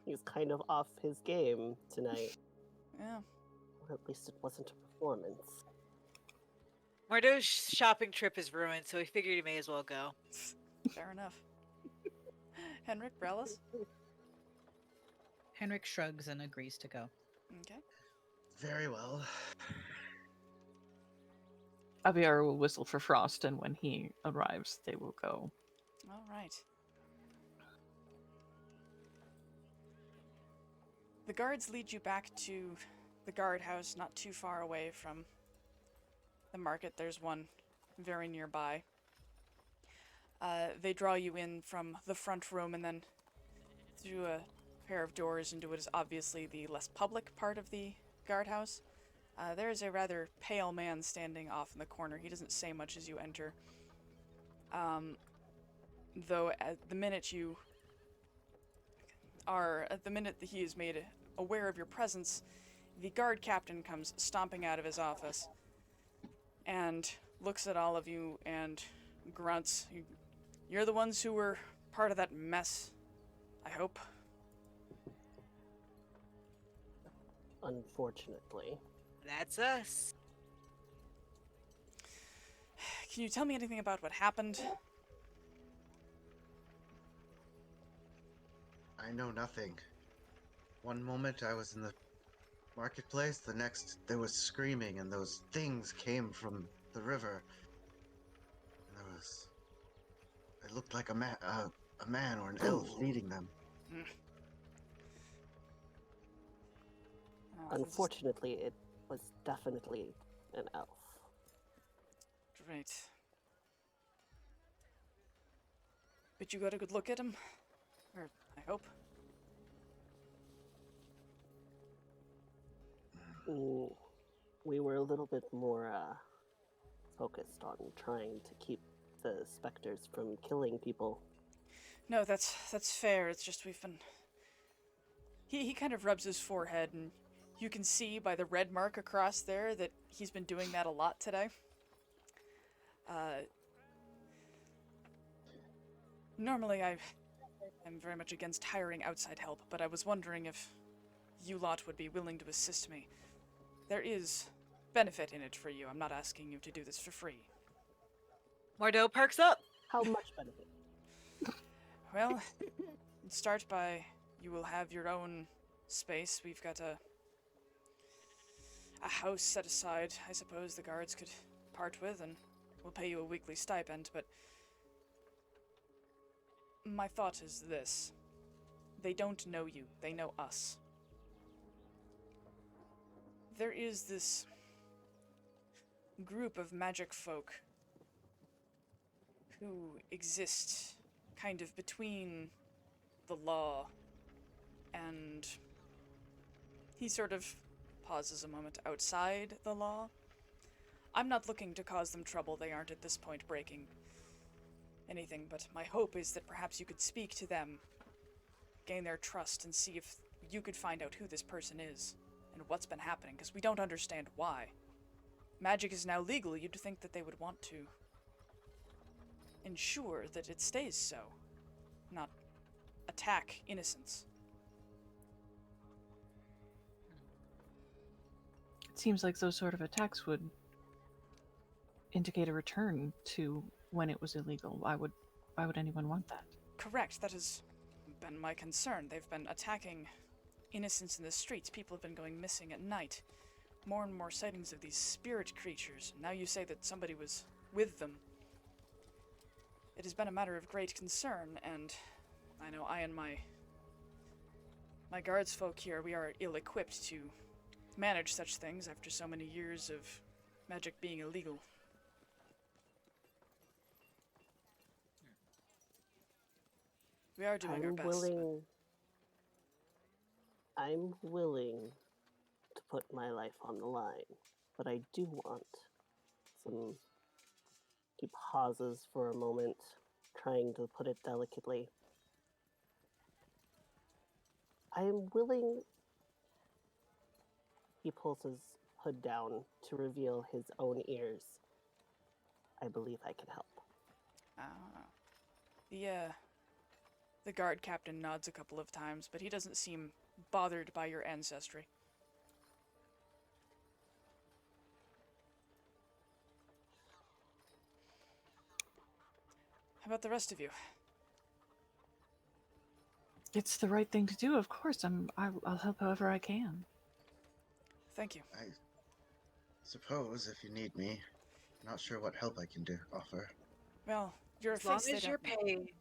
He's kind of off his game tonight. Yeah. Or at least it wasn't a performance. Mordo's shopping trip is ruined, so he figured he may as well go. Fair enough. Henrik, Brellis? Henrik shrugs and agrees to go. Okay. Very well. Aviari will whistle for Frost, and when he arrives, they will go. All right. The guards lead you back to the guardhouse, not too far away from the market. There's one very nearby. They draw you in from the front room and then through a pair of doors into what is obviously the less public part of the guardhouse. There is a rather pale man standing off in the corner. He doesn't say much as you enter. Though at the minute that he is made aware of your presence, the guard captain comes stomping out of his office and looks at all of you and grunts. "You're the ones who were part of that mess, I hope." Unfortunately. That's us. Can you tell me anything about what happened? I know nothing. One moment I was in the marketplace, the next there was screaming, and those things came from the river. And there was. It looked like a man or an elf leading them. Oh, Unfortunately, it was definitely an elf. Great. But you got a good look at him? Or, I hope. We were a little bit more focused on trying to keep the specters from killing people. No, that's fair. It's just we've been... He kind of rubs his forehead, and you can see by the red mark across there that he's been doing that a lot today. Normally I'm very much against hiring outside help, but I was wondering if you lot would be willing to assist me. There is benefit in it for you. I'm not asking you to do this for free. Mordo perks up. How much benefit? Well, start by you will have your own space. We've got a house set aside, I suppose the guards could part with, and we'll pay you a weekly stipend, but my thought is this. They don't know you, they know us. There is this group of magic folk who exist kind of between the law and... He sort of pauses a moment. Outside the law? I'm not looking to cause them trouble. They aren't at this point breaking anything, but my hope is that perhaps you could speak to them, gain their trust, and see if you could find out who this person is and what's been happening, because we don't understand why. Magic is now legal. You'd think that they would want to ensure that it stays so, not attack innocents. It seems like those sort of attacks would indicate a return to when it was illegal. Why would anyone want that? Correct. That has been my concern. They've been attacking innocents in the streets. People have been going missing at night. More and more sightings of these spirit creatures. Now you say that somebody was with them. It has been a matter of great concern, and I know I and my guards folk here, we are ill-equipped to manage such things after so many years of magic being illegal. We are doing our best. I'm willing to put my life on the line, but I do want some... He pauses for a moment, trying to put it delicately. I am willing... He pulls his hood down to reveal his own ears. I believe I can help. The guard captain nods a couple of times, but he doesn't seem bothered by your ancestry. How about the rest of you? It's the right thing to do, of course. I'll help however I can. Thank you. I suppose if you need me, not sure what help I can offer. Well, you're As a long face as they you're don't know. paid.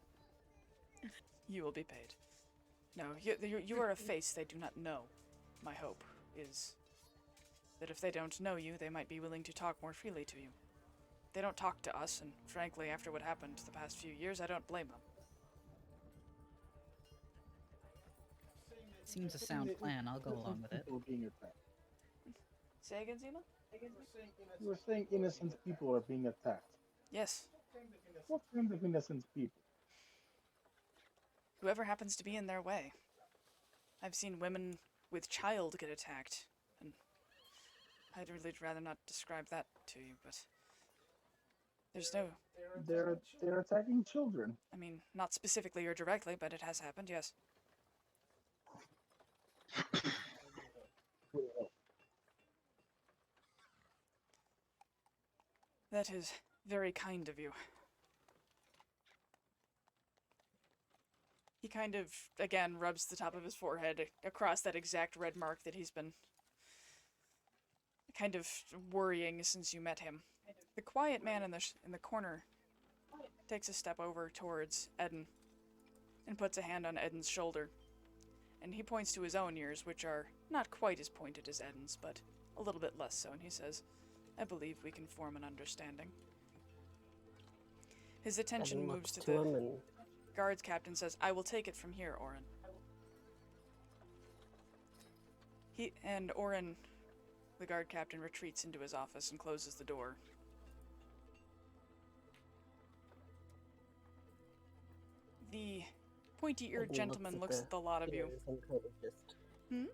You will be paid. No, you are a face they do not know. My hope is that if they don't know you, they might be willing to talk more freely to you. They don't talk to us, and frankly, after what happened the past few years, I don't blame them. Seems a sound plan. I'll go along with it. People are being attacked. Say again, Zima? You were saying innocent people are being attacked. Yes. What kind of innocent people? Whoever happens to be in their way. I've seen women with child get attacked, and I'd really rather not describe that to you, but there's no... They're attacking children. I mean, not specifically or directly, but it has happened, yes. That is very kind of you. He kind of, again, rubs the top of his forehead across that exact red mark that he's been kind of worrying since you met him. The quiet man in the corner takes a step over towards Eden and puts a hand on Eden's shoulder. And he points to his own ears, which are not quite as pointed as Eden's, but a little bit less so, and he says, "I believe we can form an understanding." His attention Eden moves looks to him the and guards captain, says, "I will take it from here, Orin." Orin, the guard captain, retreats into his office and closes the door. The pointy-eared Eden gentleman looks at the lot of you. ears and kind of just Hmm?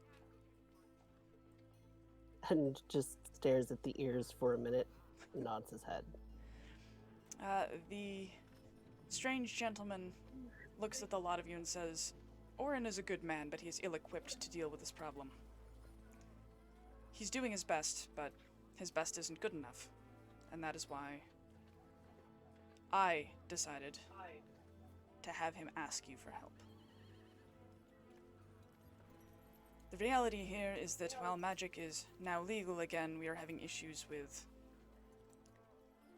and just stares at the ears for a minute, nods his head. The strange gentleman looks at the lot of you and says, "Orin is a good man, but he is ill-equipped to deal with this problem. He's doing his best, but his best isn't good enough. And that is why I decided to have him ask you for help. The reality here is that while magic is now legal again, we are having issues with,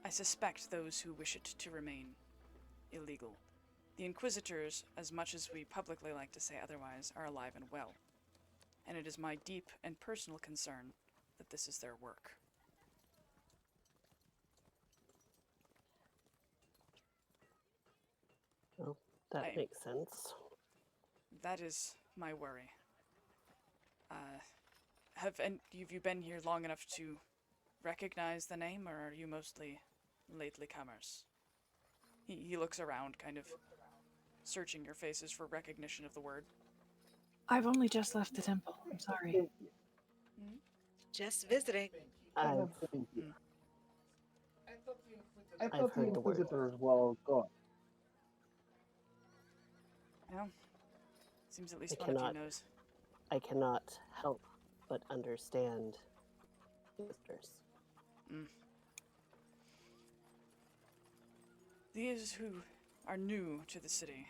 I suspect, those who wish it to remain illegal. The Inquisitors, as much as we publicly like to say otherwise, are alive and well. And it is my deep and personal concern that this is their work." Well, that I- makes sense. That is my worry. Have you been here long enough to recognize the name, or are you mostly lately comers? He looks around, kind of searching your faces for recognition of the word. I've only just left the temple. I'm sorry. Just visiting. I've I I've thought the heard the word. Inquisitors well gone. Well, seems at least I one of cannot- you knows. I cannot help but understand Inquisitors. These who are new to the city,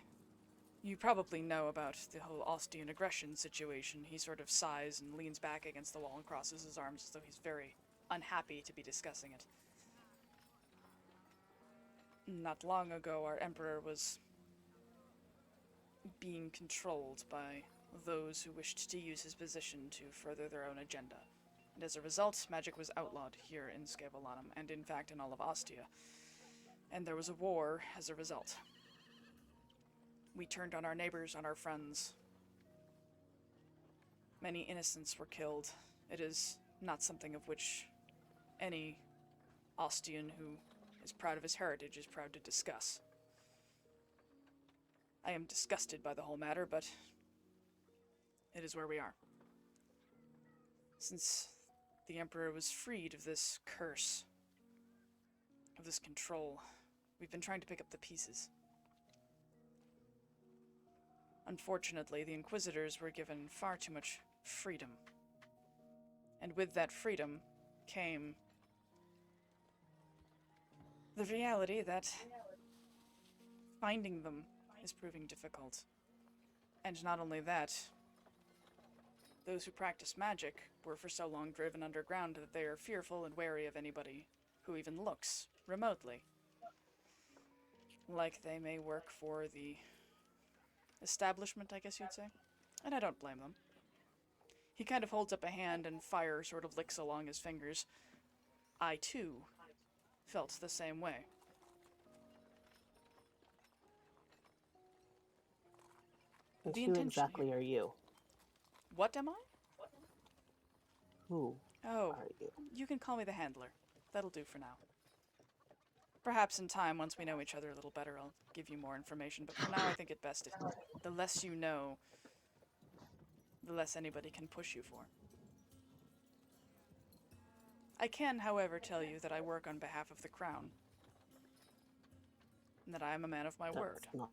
you probably know about the whole Ostian aggression situation. He sort of sighs and leans back against the wall and crosses his arms as though he's very unhappy to be discussing it. Not long ago, our emperor was being controlled by those who wished to use his position to further their own agenda. And as a result, magic was outlawed here in Scaevolanum, and in fact in all of Ostia. And there was a war as a result. We turned on our neighbors, on our friends. Many innocents were killed. It is not something of which any Ostian who is proud of his heritage is proud to discuss. I am disgusted by the whole matter, but it is where we are. Since the Emperor was freed of this curse, of this control, we've been trying to pick up the pieces. Unfortunately, the Inquisitors were given far too much freedom. And with that freedom came the reality that finding them is proving difficult. And not only that, those who practice magic were for so long driven underground that they are fearful and wary of anybody who even looks remotely like they may work for the establishment, I guess you'd say. And I don't blame them. He kind of holds up a hand and fire sort of licks along his fingers. I, too, felt the same way. And The who intention exactly are you? What am I? Who Oh, are you? you can call me the handler. That'll do for now. Perhaps in time, once we know each other a little better, I'll give you more information, but for now I think it best if the less you know, the less anybody can push you for. I can, however, tell you that I work on behalf of the Crown, and that I am a man of my word. That's not.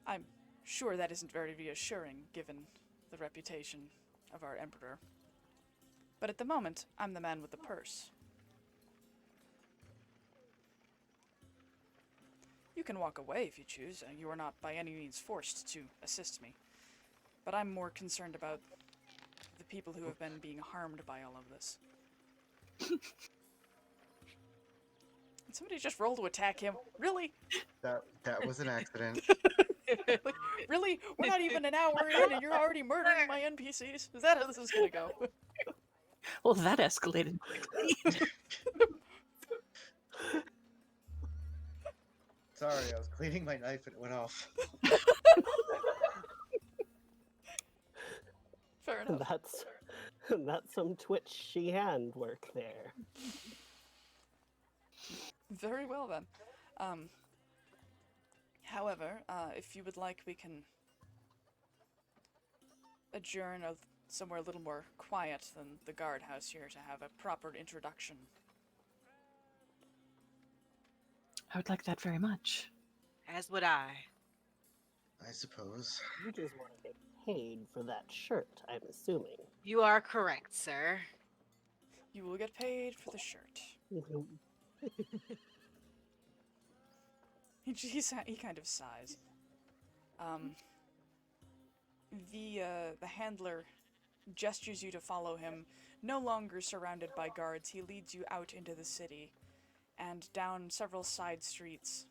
I'm sure that isn't very reassuring, given the reputation of our Emperor. But at the moment, I'm the man with the purse. You can walk away if you choose. You are not by any means forced to assist me. But I'm more concerned about the people who have been being harmed by all of this. Somebody just rolled to attack him. Really? That was an accident. Really? We're not even an hour in and you're already murdering my NPCs? Is that how this is gonna go? Well, that escalated quickly. Sorry, I was cleaning my knife and it went off. Fair enough. That's some twitchy hand work there. Very well then. However, if you would like, we can adjourn somewhere a little more quiet than the guardhouse here to have a proper introduction. I would like that very much. As would I. I suppose. You just want to get paid for that shirt, I'm assuming. You are correct, sir. You will get paid for the shirt. He kind of sighs. The handler gestures you to follow him. No longer surrounded by guards, he leads you out into the city and down several side streets.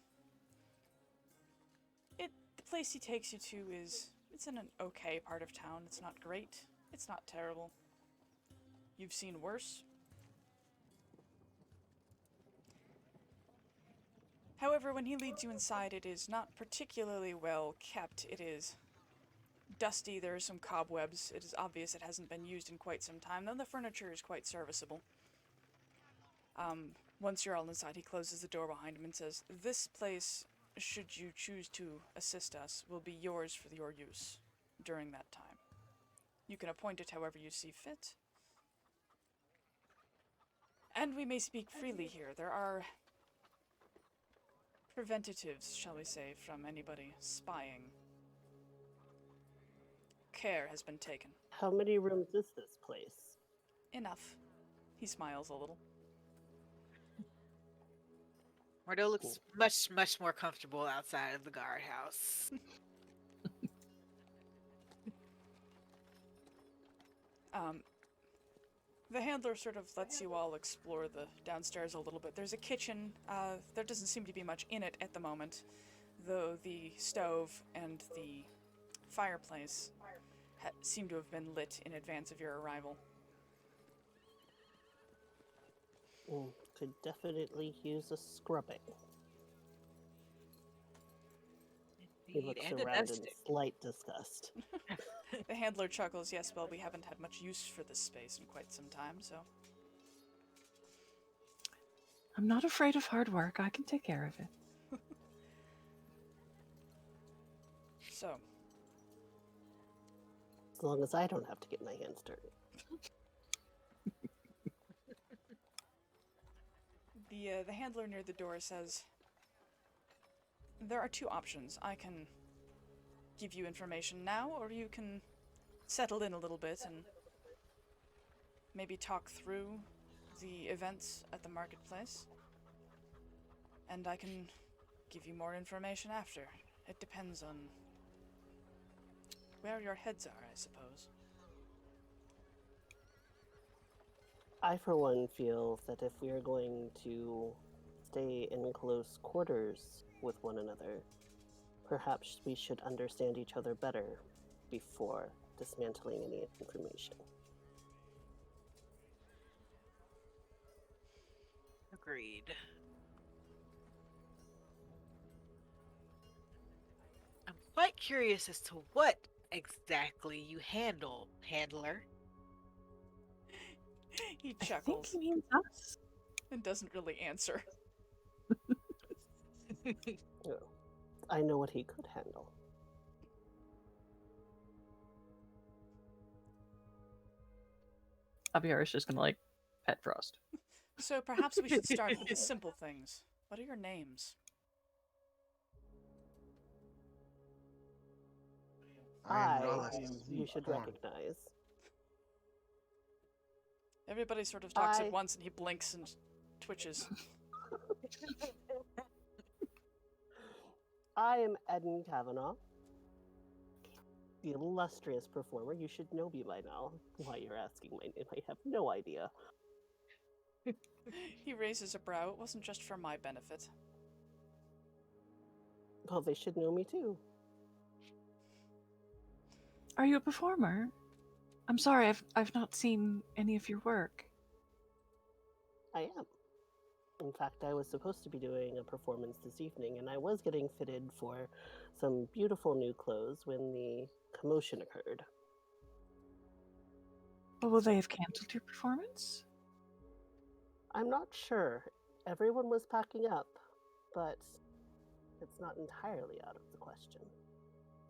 The place he takes you to it's in an okay part of town. It's not great. It's not terrible. You've seen worse. However, when he leads you inside, it is not particularly well kept. It is dusty, there are some cobwebs. It is obvious it hasn't been used in quite some time, though the furniture is quite serviceable. Once you're all inside, he closes the door behind him and says, "This place, should you choose to assist us, will be yours for your use during that time. You can appoint it however you see fit. And we may speak freely here. There are preventatives, shall we say, from anybody spying. Care has been taken." How many rooms is this place? Enough. He smiles a little. Mordo looks much, much more comfortable outside of the guardhouse. The handler sort of lets you all explore the downstairs a little bit. There's a kitchen. There doesn't seem to be much in it at the moment, though the stove and the fireplace seem to have been lit in advance of your arrival. Could definitely use a scrubbing. He looks and a around in dusting. slight disgust. The handler chuckles. "Yes, well, we haven't had much use for this space in quite some time, so..." I'm not afraid of hard work. I can take care of it. So, As long as I don't have to get my hands dirty. the handler near the door says, "There are two options. I can give you information now, or you can settle in a little bit and maybe talk through the events at the marketplace. And I can give you more information after. It depends on where your heads are, I suppose." I, for one, feel that if we are going to stay in close quarters with one another, perhaps we should understand each other better before dismantling any information. Agreed. I'm quite curious as to what exactly you handle, handler. He I think chuckles he means us. and doesn't really answer. I know what he could handle. Javier is just gonna like pet Frost. So perhaps we should start with the simple things. What are your names? I am Rollis. You should Horn. recognize. Everybody sort of talks I- at once, and he blinks and twitches. I am Eden Kavanaugh, the illustrious performer. You should know me by now. Why you're asking my name, I have no idea. He raises a brow. It wasn't just for my benefit. Well, they should know me too. Are you a performer? I'm sorry, I've not seen any of your work. I am. In fact, I was supposed to be doing a performance this evening, and I was getting fitted for some beautiful new clothes when the commotion occurred. Well, will they have canceled your performance? I'm not sure. Everyone was packing up, but it's not entirely out of the question.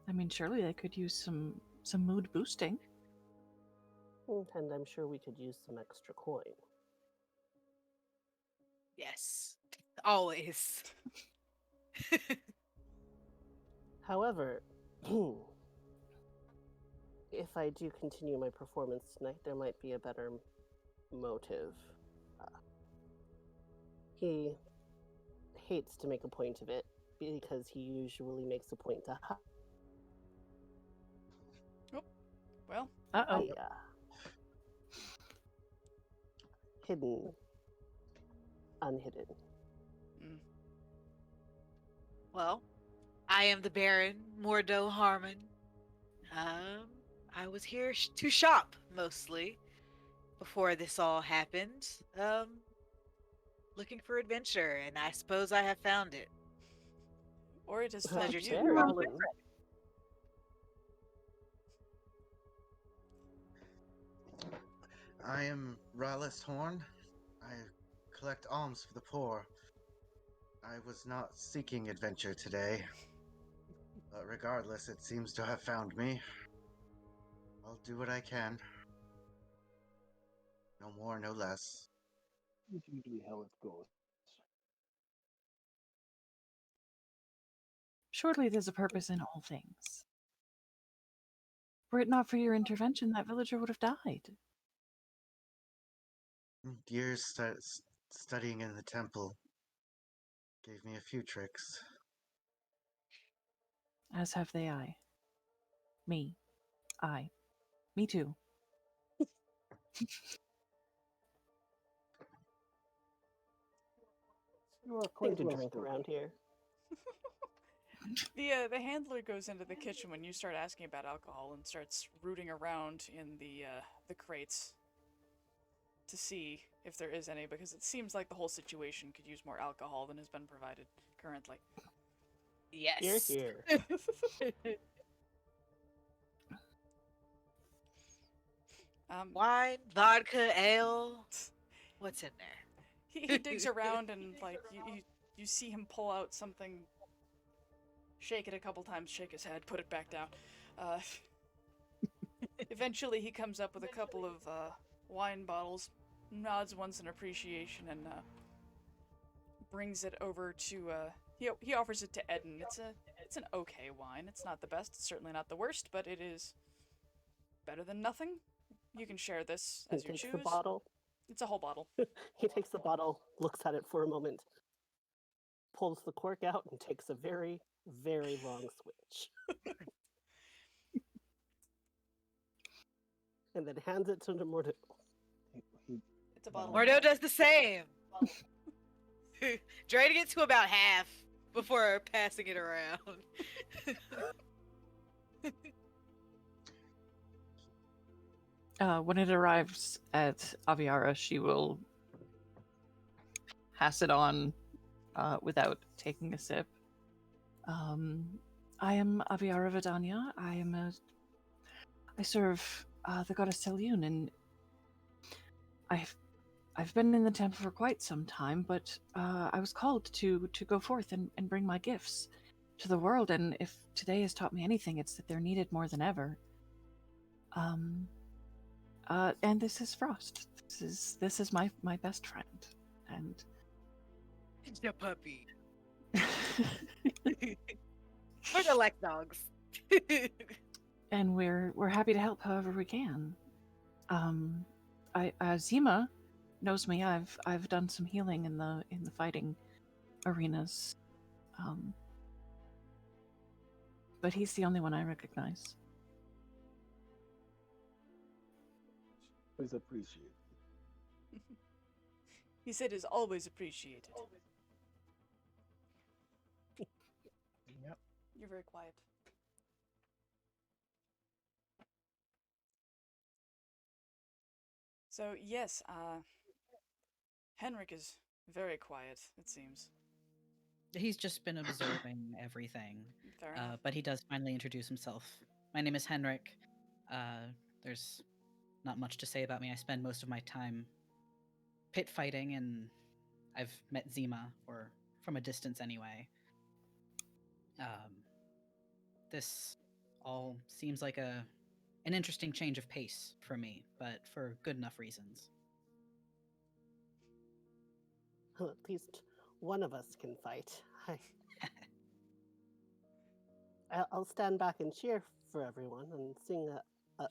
I mean, surely they could use some mood boosting. And I'm sure we could use some extra coin. Yes. Always. However, if I do continue my performance tonight, there might be a better motive. He hates to make a point of it because he usually makes a point to hide. Well, Uh-oh. Hidden, unhidden. Well, I am the Baron, Mordo Harmon. I was here to shop, mostly, before this all happened. Looking for adventure, and I suppose I have found it. or it has Well, found Pleasure you. to- very Well, good. I am Rallis Horn. I collect alms for the poor. I was not seeking adventure today, but regardless, it seems to have found me. I'll do what I can. No more, no less. It's usually how it goes. Surely there's a purpose in all things. Were it not for your intervention, that villager would have died. Years studying in the temple gave me a few tricks. As have they I. Me. I. Me too. You are Thing quite to well drink spoken. around here. The handler goes into the kitchen when you start asking about alcohol and starts rooting around in the crates to see if there is any, because it seems like the whole situation could use more alcohol than has been provided currently. Yes. Here. Wine, vodka, ale. What's in there? He digs around and like you see him pull out something, shake it a couple times, shake his head, put it back down. Eventually he comes up with a couple of wine bottles, nods once in appreciation, and brings it over to he offers it to Eden. It's an okay wine. It's not the best, it's certainly not the worst, but it is better than nothing. You can share this He as you takes choose. the bottle. It's a whole bottle. He takes the bottle, looks at it for a moment, pulls the cork out, and takes a very, very long switch. And then hands it to Mordo. It's a bottle. Mordo does the same. Draining it to about half before passing it around. When it arrives at Aviara, she will pass it on without taking a sip. I am Aviara Vidania. I serve the goddess Selyun, and I've been in the temple for quite some time, but I was called to go forth and bring my gifts to the world, and if today has taught me anything, it's that they're needed more than ever. And this is Frost. This is my best friend, and It's the puppy. We're the like dogs. and we're happy to help however we can. Zima knows me. I've done some healing in the fighting arenas, but he's the only one I recognize. Please appreciate. He said is always appreciated. Yep. You're very quiet. So, yes, Henrik is very quiet, it seems. He's just been observing everything, Fair enough. but he does finally introduce himself. My name is Henrik. There's not much to say about me. I spend most of my time pit fighting, and I've met Zima, or from a distance anyway. This all seems like an interesting change of pace for me, but for good enough reasons. Well, at least one of us can fight. I'll stand back and cheer for everyone and sing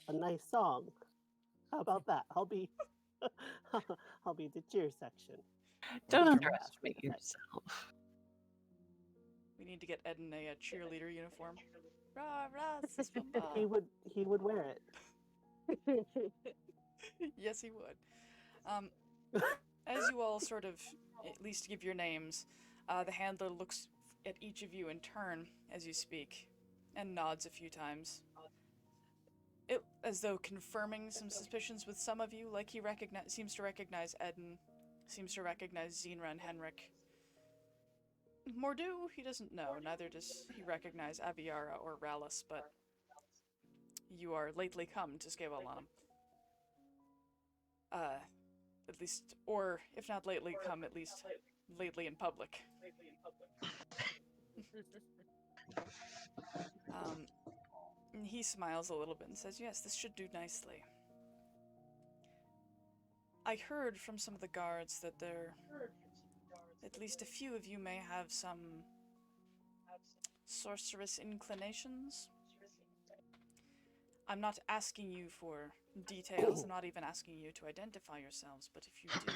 a nice song. How about that? I'll be I'll be the cheer section. Don't Sure. underestimate yourself. We need to get Ed in a cheerleader uniform. Rah, rah, sis, papa. He would wear it. Yes, he would. As you all sort of at least give your names, the handler looks at each of you in turn as you speak and nods a few times. As though confirming some suspicions with some of you, like he seems to recognize Eden, seems to recognize Zinra and Henrik. Mordo, he doesn't know, neither does he recognize Aviara or Rallus, but you are lately come to Scaevolanum. At least, or if not lately come, at least lately in public. He smiles a little bit and says, yes, this should do nicely. I heard from some of the guards that at least a few of you may have some sorceress inclinations. I'm not asking you for details, I'm not even asking you to identify yourselves, but if you do,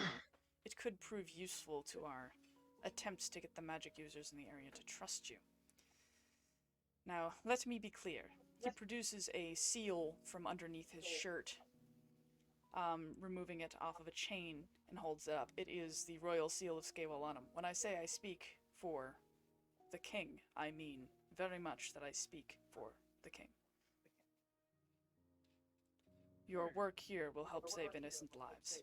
it could prove useful to our attempts to get the magic users in the area to trust you. Now, let me be clear. He produces a seal from underneath his shirt, removing it off of a chain and holds it up. It is the royal seal of Scaevolanum. When I say I speak for the king, I mean very much that I speak for the king. Your work here will help save innocent lives.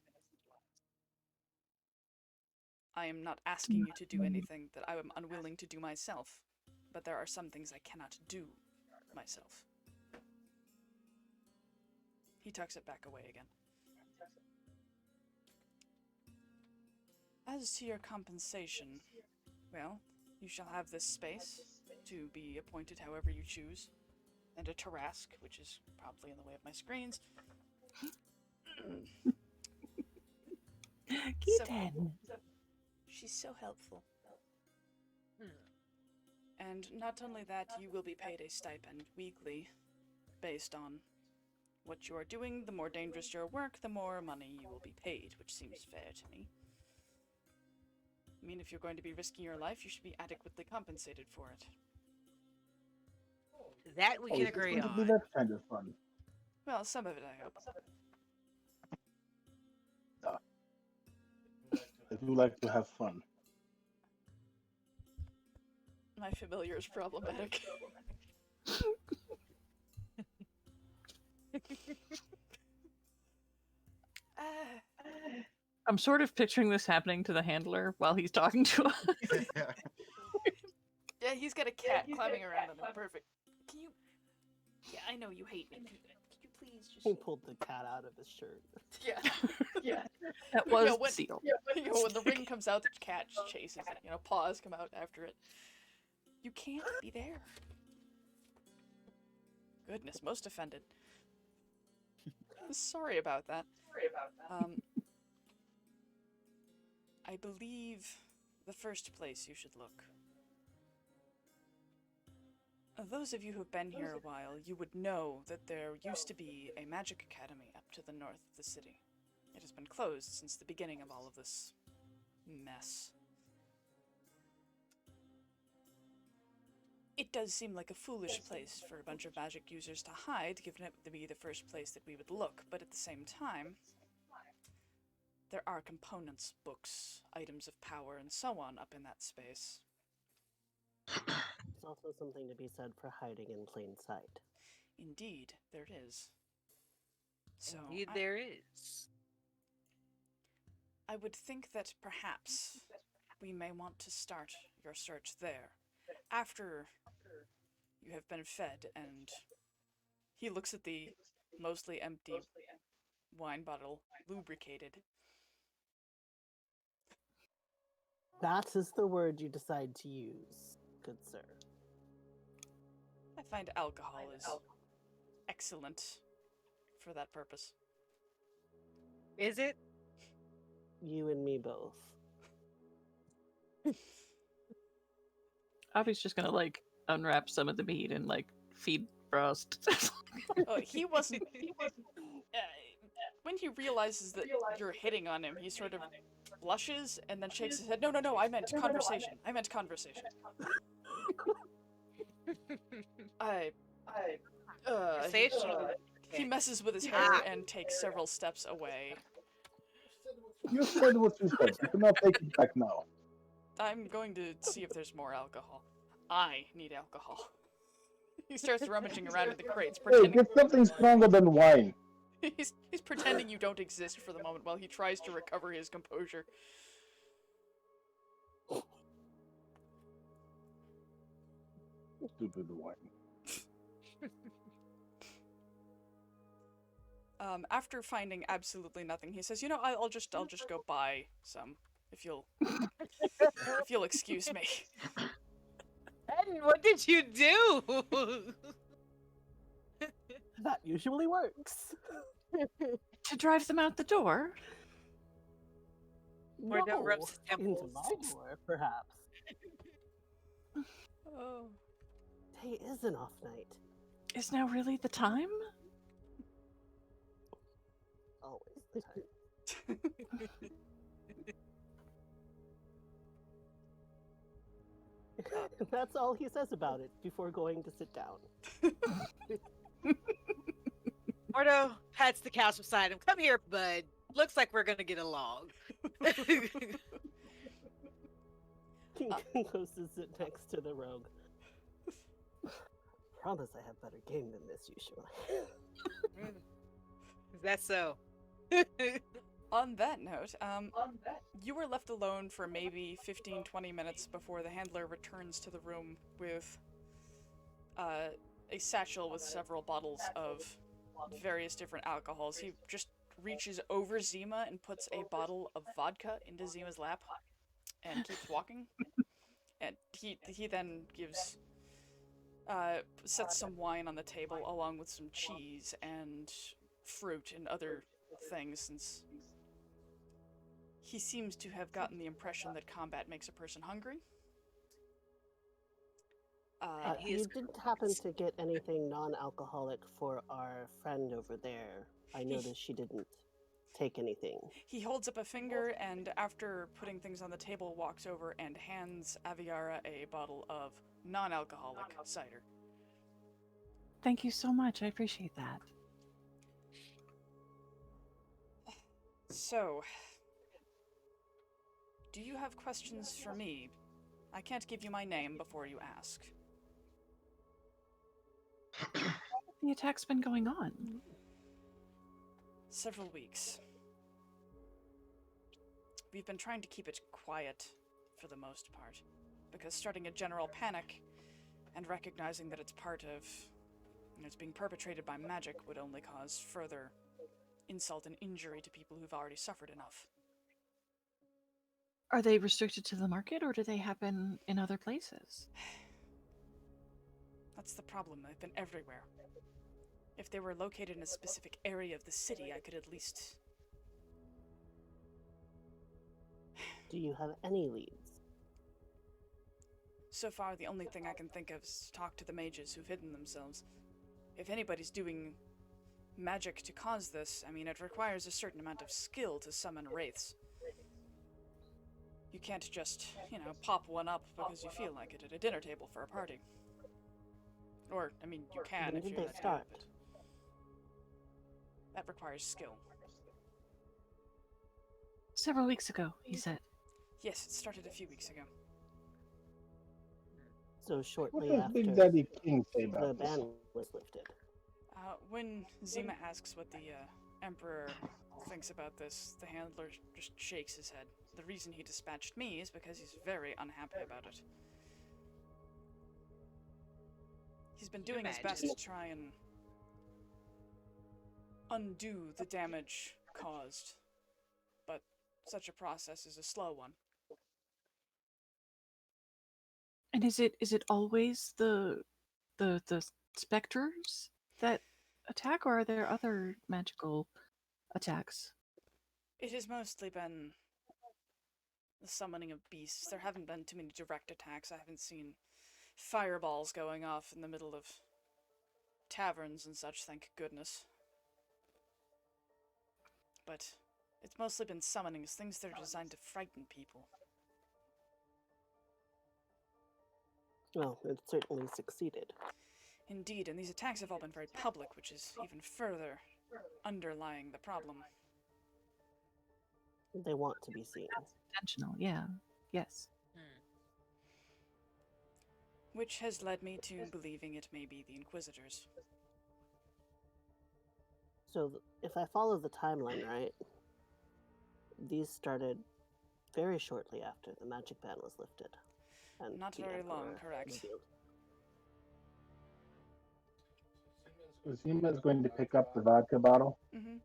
I am not asking you to do anything that I am unwilling to do myself, but there are some things I cannot do myself. He tucks it back away again. As to your compensation, well, you shall have this space to be appointed however you choose, and a Tarask, which is probably in the way of my screens. Keaton. She's so helpful. And not only that, you will be paid a stipend weekly based on what you are doing. The more dangerous your work, the more money you will be paid, which seems fair to me. I mean, if you're going to be risking your life, you should be adequately compensated for it. That we can agree on. That's kind of fun. Well, some of it, I hope. I do like to have fun. My familiar is problematic. I'm sort of picturing this happening to the handler while he's talking to us. Yeah, he's got a cat climbing around on him. Perfect. Can you... Yeah, I know you hate me. Can you please just... He pulled the cat out of his shirt. Yeah. That was when, the seal. When the ring comes out, the cat just chases it. Paws come out after it. You can't be there. Goodness, most offended. Sorry about that. I believe the first place you should look. Those of you who've been here a while, you would know that there used to be a magic academy up to the north of the city. It has been closed since the beginning of all of this mess. It does seem like a foolish place for a bunch of magic users to hide, given it to be the first place that we would look, but at the same time, there are components, books, items of power, and so on up in that space. There's also something to be said for hiding in plain sight. Indeed, there is. So, Indeed, there is. I would think that perhaps we may want to start your search there. After you have been fed and he looks at the mostly empty wine bottle, lubricated. That is the word you decide to use, good sir. I find alcohol is excellent for that purpose. Is it? You and me both. Avi's just gonna like unwrap some of the meat and like feed Frost. Oh, he wasn't. When he realizes that you're hitting on him, he sort of blushes and then shakes his head. No, I meant conversation. Conversation. He messes with his hair and takes several steps away. You said what you said. You cannot take it back now. I'm going to see if there's more alcohol. I need alcohol. He starts rummaging around in the crates, Hey, pretending get something stronger than wine. he's pretending you don't exist for the moment while he tries to recover his composure. Stupid wine. After finding absolutely nothing, he says, "You know, I'll just go buy some if you'll excuse me." And what did you do? That usually works. To drive them out the door? Or no rubs the into temples. my door, perhaps. Oh. Today is an off night. Is now really the time? Always the time. That's all he says about it before going to sit down. Mordo pats the couch beside him. Come here, bud. Looks like we're gonna get along. King goes to sit next to the rogue. Promise I have better game than this usually. Is that so? On that note, you were left alone for maybe 15-20 minutes before the handler returns to the room with a satchel with several bottles of various different alcohols. He just reaches over Zima and puts a bottle of vodka into Zima's lap and keeps walking. And he then gives sets some wine on the table along with some cheese and fruit and other things, since he seems to have gotten the impression that combat makes a person hungry. You didn't happen to get anything non-alcoholic for our friend over there. I noticed she didn't take anything. He holds up a finger and, after putting things on the table, walks over and hands Aviara a bottle of non-alcoholic cider. Thank you so much. I appreciate that. So, do you have questions for me? I can't give you my name before you ask. The attack's been going on. Several weeks. We've been trying to keep it quiet for the most part, because starting a general panic and recognizing that it's part of, it's being perpetrated by magic would only cause further insult and injury to people who've already suffered enough. Are they restricted to the market, or do they happen in other places? That's the problem. They've been everywhere. If they were located in a specific area of the city, I could at least... Do you have any leads? So far, the only thing I can think of is talk to the mages who've hidden themselves. If anybody's doing magic to cause this. I mean, it requires a certain amount of skill to summon wraiths. You can't just, pop one up because you feel like it at a dinner table for a party. Or, I mean, you can When if did you're they that start? good, but that requires skill. Several weeks ago, he said. Yes, it started a few weeks ago. So What shortly does after Big Daddy King say the about this? ban was lifted. When Zima asks what the Emperor thinks about this, the handler just shakes his head. The reason he dispatched me is because he's very unhappy about it. He's been doing his best to try and undo the damage caused, but such a process is a slow one. And is it always the specters that attack, or are there other magical attacks? It has mostly been the summoning of beasts. There haven't been too many direct attacks. I haven't seen fireballs going off in the middle of taverns and such, thank goodness. But it's mostly been summonings, things that are designed to frighten people. Well, it certainly succeeded. Indeed, and these attacks have all been very public, which is even further underlying the problem. They want to be seen. That's intentional, yeah. Yes. Which has led me to believing it may be the Inquisitors. So if I follow the timeline right, these started very shortly after the magic ban was lifted. And Not the very long, Emperor correct. revealed. So Zima's going to pick up the vodka bottle. Mm-hmm.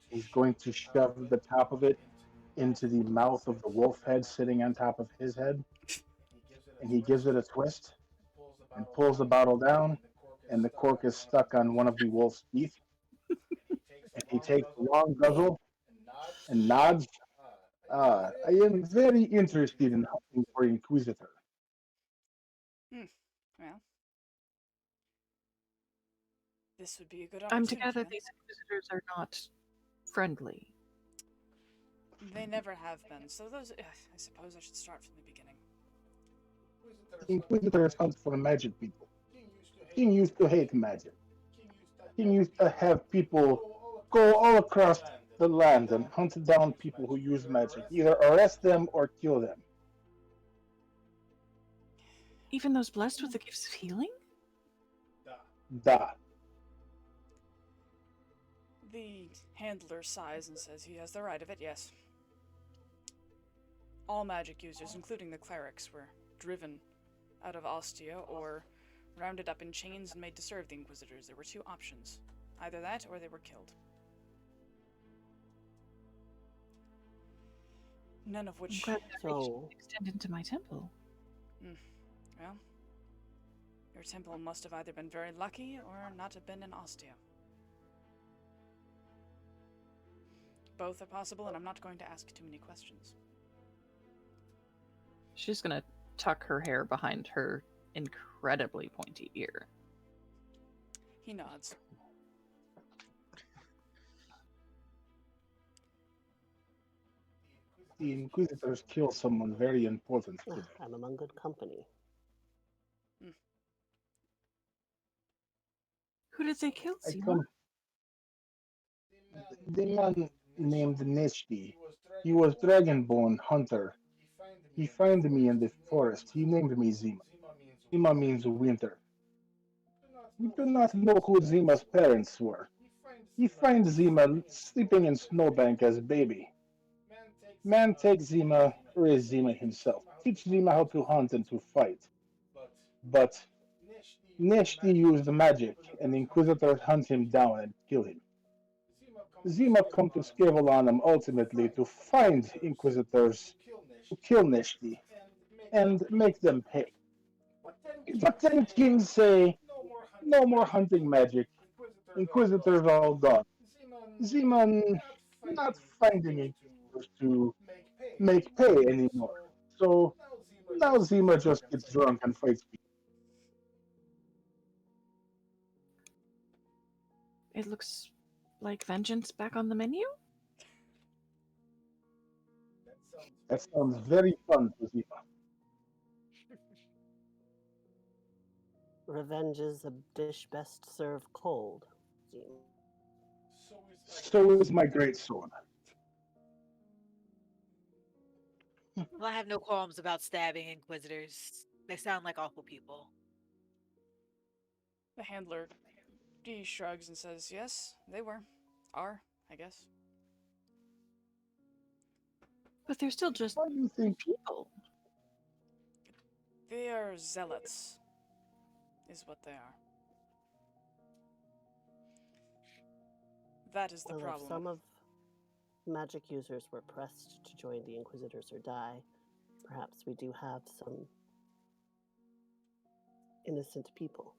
He's going to shove the top of it into the mouth of the wolf head sitting on top of his head. And he gives it a twist and pulls the bottle down, and the cork is stuck on one of the wolf's teeth. And he takes a long guzzle and nods. I am very interested in hunting for Inquisitor. Well, this would be a good I'm opportunity. to gather then. these inquisitors are not friendly. They never have been, so those. I suppose I should start from the beginning. Inquisitors hunt for magic people. King used to hate magic. King used to have people go all across the land and hunt down people who use magic, either arrest them or kill them. Even those blessed with the gifts of healing? Da. The handler sighs and says he has the right of it, yes. All magic users, including the clerics, were driven out of Ostia or rounded up in chains and made to serve the Inquisitors. There were two options. Either that or they were killed. None of I'm which... glad that So- reached extend into my temple. Well, your temple must have either been very lucky or not have been in Ostia. Both are possible, and I'm not going to ask too many questions. She's gonna tuck her hair behind her incredibly pointy ear. He nods. The Inquisitors kill someone very important today. I'm among good company. Who did they kill, I Seymour? come. The man named Neshti. He was Dragonborn hunter. He found me in the forest. He named me Zima. Zima means winter. We do not know who Zima's parents were. He finds Zima sleeping in snowbank as a baby. Man takes Zima, raise Zima himself, teach Zima how to hunt and to fight. But Neshti used magic, and the Inquisitors hunt him down and kill him. Zima come to Scaevolanum ultimately to find Inquisitors, to kill Neshti, and make them pay. But then kings say, no more hunting magic. Inquisitors all gone. Zima not finding Inquisitors to make pay anymore. So now Zima just gets drunk and fights people. It looks like vengeance back on the menu. That sounds very fun, Zima. Revenge is a dish best served cold. Zima. So is my great sword. Well, I have no qualms about stabbing inquisitors. They sound like awful people. The handler shrugs and says, yes, they are, I guess. But they're still just Why do you think? people. They are zealots, is what they are. That is the Well, problem. if some of magic users were pressed to join the Inquisitors or die, perhaps we do have some innocent people.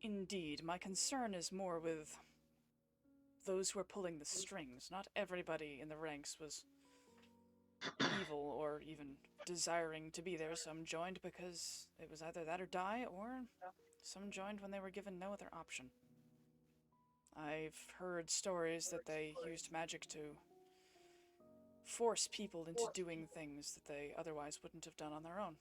Indeed, my concern is more with those who are pulling the strings. Not everybody in the ranks was evil or even desiring to be there. Some joined because it was either that or die, or some joined when they were given no other option. I've heard stories that they used magic to force people into doing things that they otherwise wouldn't have done on their own.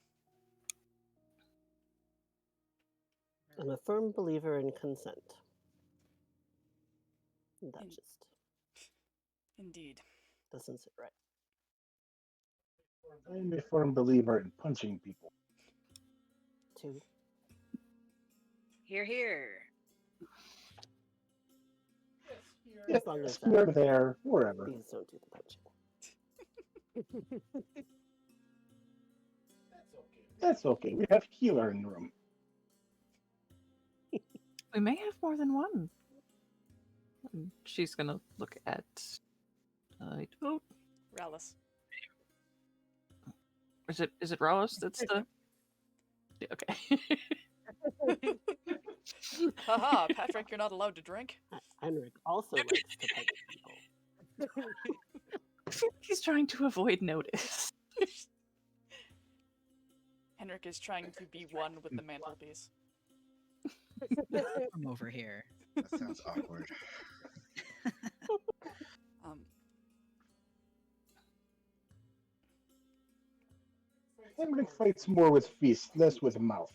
I'm a firm believer in consent. That just Indeed. doesn't sit right. I'm a firm believer in punching people. Too. Here, here. As long as Here, there, wherever. these don't do the punching. That's okay. We have healer in the room. We may have more than one. And she's gonna look at. Oh, Rallis. is it Rallis? That's the. Yeah, okay. Haha, Patrick, you're not allowed to drink. Heinrich also likes to punch people. I feel like he's trying to avoid notice. Henrik is trying to be one with the mantelpiece. From over here. That sounds awkward. Henrik fights more with fists, less with mouth.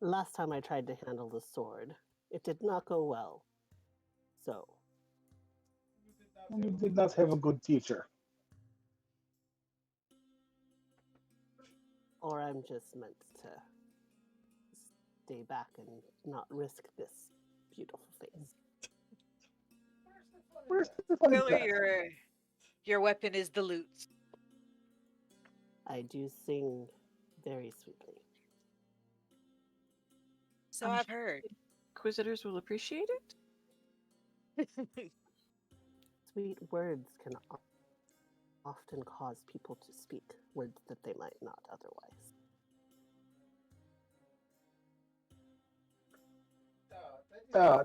Last time I tried to handle the sword, it did not go well. So, You did not have a good teacher. or I'm just meant to stay back and not risk this beautiful face. Where's the fun Clearly, fact? your weapon is the loot. I do sing very sweetly. So I've heard. Inquisitors will appreciate it. Sweet words can often cause people to speak words that they might not otherwise.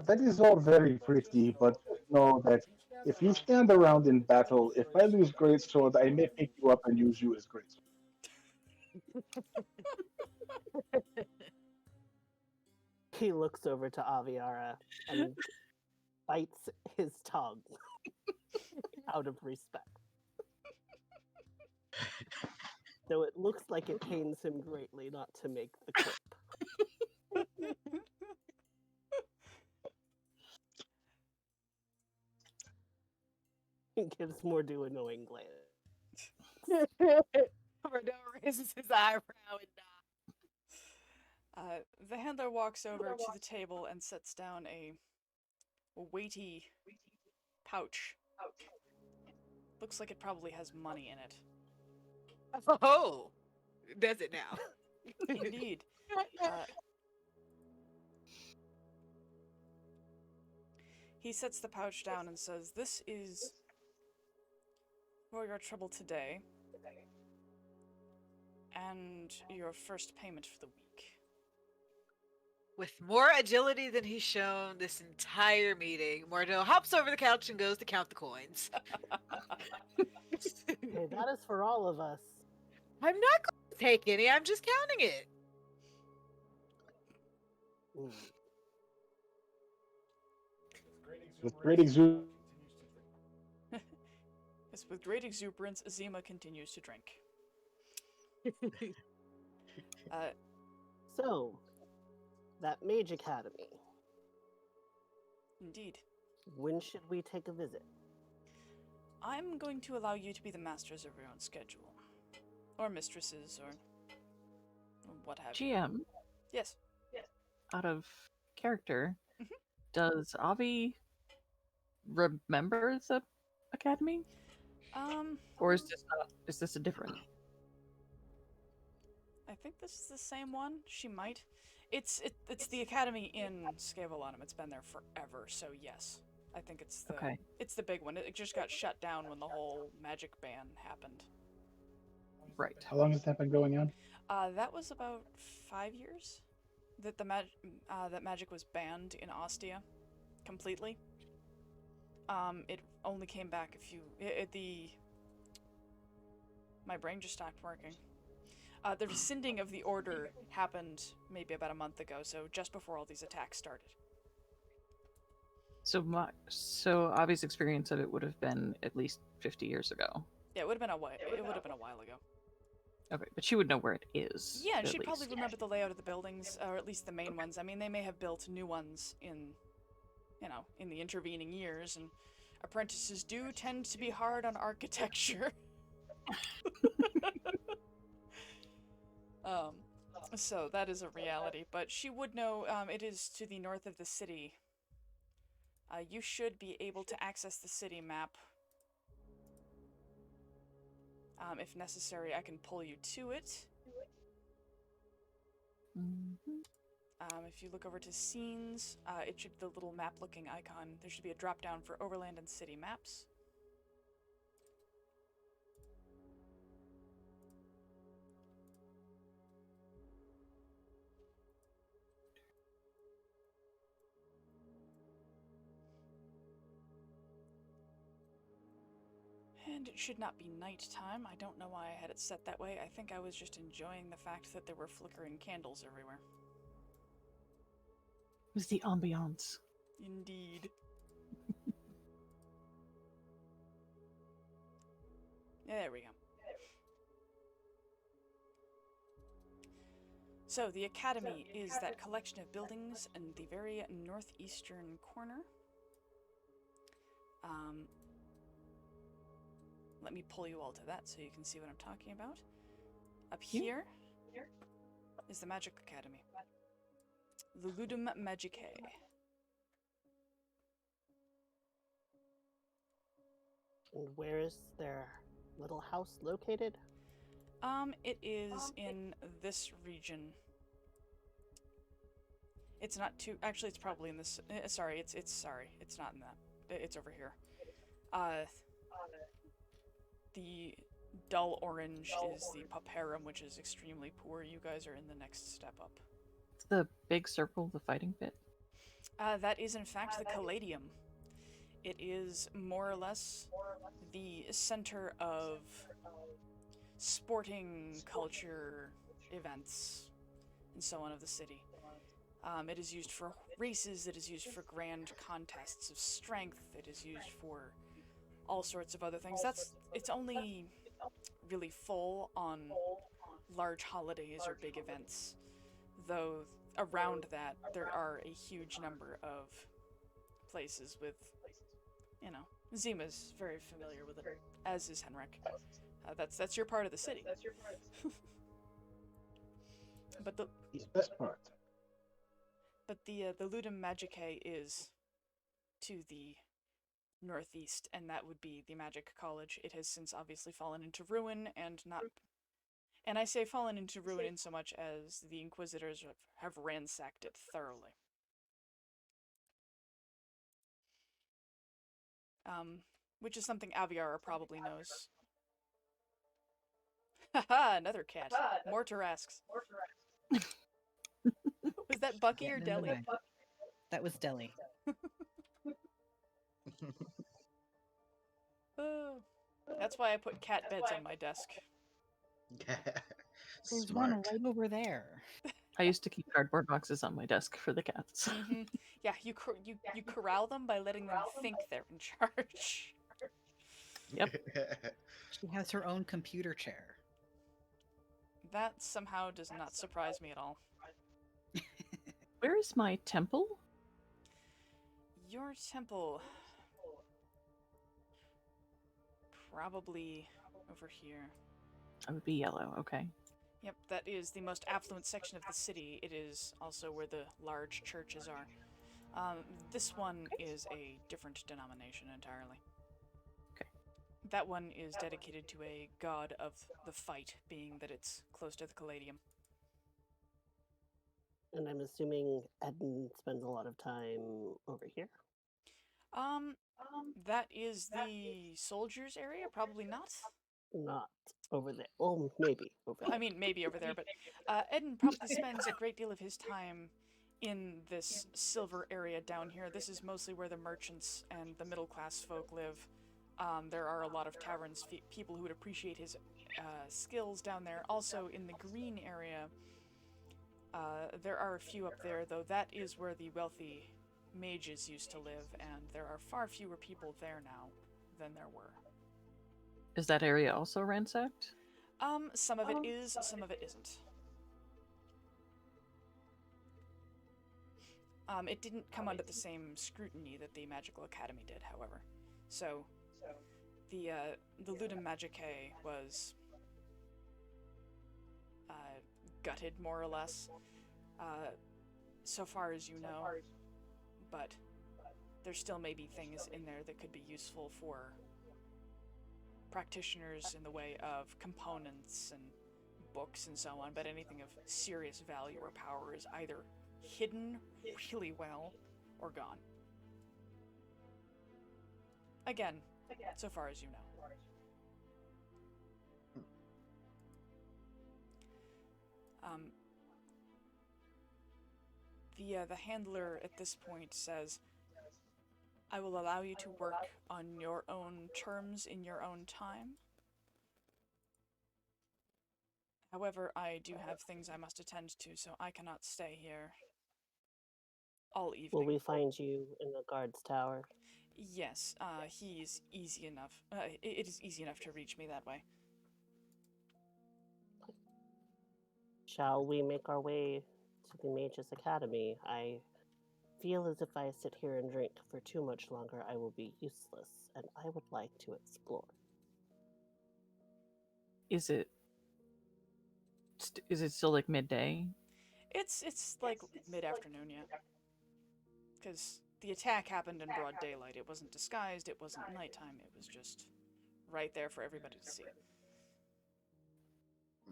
That is all very pretty, but know that if you stand around in battle, if I lose greatsword, I may pick you up and use you as greatsword. He looks over to Aviara and bites his tongue out of respect. Though it looks like it pains him greatly not to make the quip. He gives Mordo a knowing glance. Mordo raises his eyebrow and nods. The handler walks over to the table and sets down a weighty pouch. Looks like it probably has money in it. Oh, does it now? Indeed. He sets the pouch down and says, "This is for your trouble today, and your first payment for the week." With more agility than he's shown this entire meeting, Mordo hops over the couch and goes to count the coins. Hey, that is for all of us. I'm not going to take any, I'm just counting it. Mm. With great exuberance, Yes, with great exuberance, Zima continues to drink. Uh, So, that Mage Academy, indeed. when should we take a visit? I'm going to allow you to be the masters of your own schedule. Or mistresses, or what have you. GM, Yes. out of character, Mhm. does Avi remember the academy, or is this a different? I think this is the same one. She might. It's the academy in Scaevolanum. It's been there forever, so yes. I think it's the Okay. it's the big one. It just got shut down when the whole magic ban happened. Right. how long has that been going on? That was about 5 years that that magic was banned in Ostia completely. It only came back a few. My brain just stopped working. The rescinding of the order happened maybe about a month ago, so just before all these attacks started. So Avi's experience of it would have been at least 50 years ago. Yeah, it would have been a while. It would have been a while ago. Okay, but she would know where it is. Yeah, and at she'd probably least. remember the layout of the buildings, or at least the main ones. I mean, they may have built new ones in the intervening years, and apprentices do tend to be hard on architecture. So that is a reality, but she would know. It is to the north of the city. You should be able to access the city map. If necessary, I can pull you to it. Mhm. If you look over to scenes, it should the little map-looking icon. There should be a drop-down for overland and city maps. And it should not be nighttime. I don't know why I had it set that way. I think I was just enjoying the fact that there were flickering candles everywhere. It was the ambiance. Indeed. There we go. So, the Academy is that collection of buildings in the very northeastern corner. Let me pull you all to that so you can see what I'm talking about. Up here is the Magic Academy. The Ludum Magicae. And where is their little house located? It is in this region. It's not too. Actually, it's probably in this. Sorry, it's not in that. It's over here. The dull orange is the Pauperum, which is extremely poor. You guys are in the next step up. It's the big circle, the fighting pit. That is in fact the Caladium. It is more or less the center of sporting culture events and so on of the city. It is used for races, it is used for grand contests of strength, it is used for all sorts of other things. It's only really full on large holidays or big events, though around that there are a huge number of places with, Zima's very familiar with it, as is Henrik. That's your part of the city. But the Best part. But the Ludum Magicae is to the northeast, and that would be the Magic College. It has since obviously fallen into ruin, and not. And I say fallen into ruin in so much as the Inquisitors have ransacked it thoroughly. Which is something Aviara probably knows. Haha, another cat. Mortar asks. Was that Bucky or No, Deli? no. That was Deli. That's why I put cat beds on my desk. There's one Smart. right over there. I used to keep cardboard boxes on my desk for the cats. Mm-hmm. Yeah, you corral them by letting them think they're in charge. Yep. She has her own computer chair. That somehow does not surprise me at all. Where is my temple? Your temple. Probably over here. That would be yellow. Okay. Yep, that is the most affluent section of the city. It is also where the large churches are. This one is a different denomination entirely. Okay. That one is dedicated to a god of the fight, being that it's close to the Caladium. And I'm assuming Eden spends a lot of time over here. That is the soldiers area? Probably not. Not over there. Well, maybe over I there. mean, maybe over there, but Eden probably spends a great deal of his time in this silver area down here. This is mostly where the merchants and the middle class folk live. There are a lot of taverns, people who would appreciate his skills down there. Also, in the green area, there are a few up there, though that is where the wealthy mages used to live, and there are far fewer people there now than there were. Is that area also ransacked? Some of it is, some of it isn't. It didn't come under the same scrutiny that the Magical Academy did, however. So, the Ludum Magicae was gutted, more or less, so far as you know. But there still may be things in there that could be useful for practitioners in the way of components and books and so on, but anything of serious value or power is either hidden really well or gone. Again, so far as you know. The handler at this point says, I will allow you to work on your own terms in your own time. However, I do have things I must attend to, so I cannot stay here all evening. Will we find you in the guard's tower? Yes, he's easy enough. It is easy enough to reach me that way. Shall we make our way to the Mage's Academy? I feel as if I sit here and drink for too much longer, I will be useless, and I would like to explore. Is it still like midday? It's like mid-afternoon, yeah. Because the attack happened in broad daylight. It wasn't disguised, it wasn't nighttime, it was just right there for everybody to see.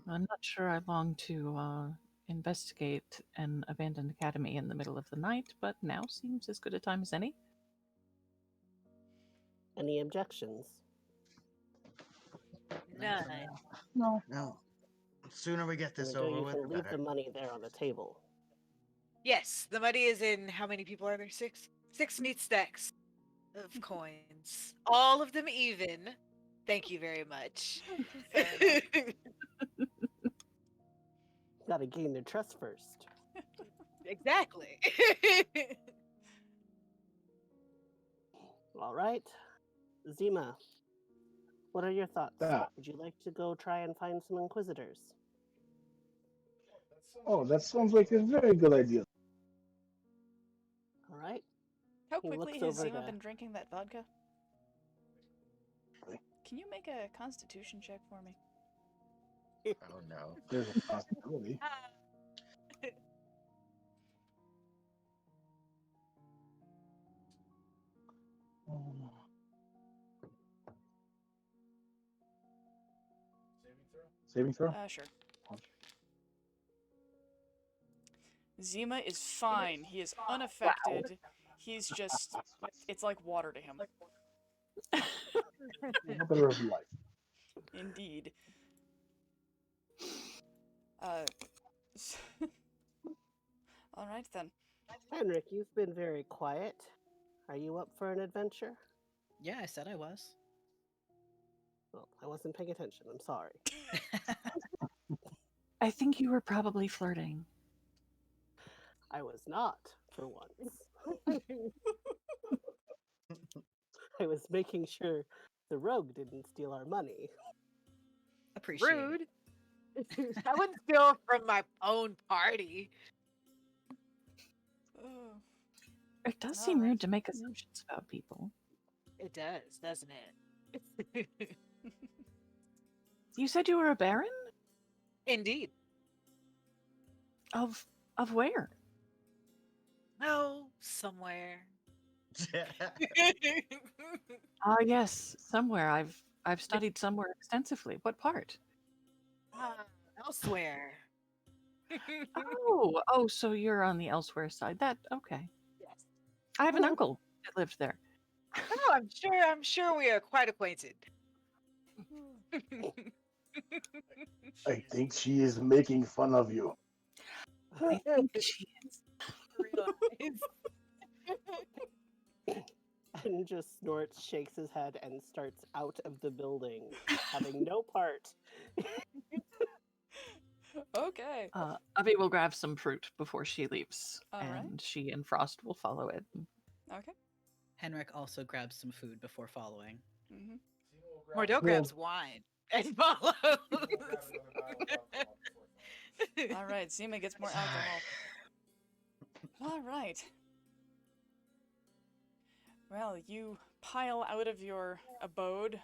I'm not sure I long to investigate an abandoned academy in the middle of the night, but now seems as good a time as any. Any objections? None. No. No. Sooner we get this Joe, over you with, can the leave better. the money there on the table. Yes, the money is in. How many people are there? 6? 6 neat stacks of coins. All of them even. Thank you very much. Gotta gain their trust first. Exactly. All right. Zima, what are your thoughts? Yeah. Would you like to go try and find some Inquisitors? Oh, that sounds like a very good idea. All right. How He quickly looks has over Zima to- been drinking that vodka? Can you make a constitution check for me? Oh no. There's a possibility. Saving throw? Sure. Zima is fine. He is unaffected. He's just... It's like water to him. Better of life. Indeed. Alright then. Henrik, you've been very quiet. Are you up for an adventure? Yeah, I said I was. Well, I wasn't paying attention. I'm sorry. I think you were probably flirting. I was not, for once. I was making sure the rogue didn't steal our money. Appreciate it. Rude. I wouldn't steal from my own party. Oh, It does All seem right. rude to make assumptions about people. It does, doesn't it? You said you were a baron? Indeed. Of where? Oh, somewhere. Ah, yes, somewhere. I've studied somewhere extensively. What part? Elsewhere. Oh, so you're on the elsewhere side. Okay. Yes. I have an uncle that lived there. Oh, I'm sure we are quite acquainted. I think she is making fun of you. I think she is. Realize. And just snorts, shakes his head, and starts out of the building, having no part. Okay. Abby will grab some fruit before she leaves, All right. and she and Frost will follow it. Okay. Henrik also grabs some food before following. Mm-hmm. Mordo grabs wine and follows. All right. Zima gets more alcohol. All right. Well, you pile out of your abode.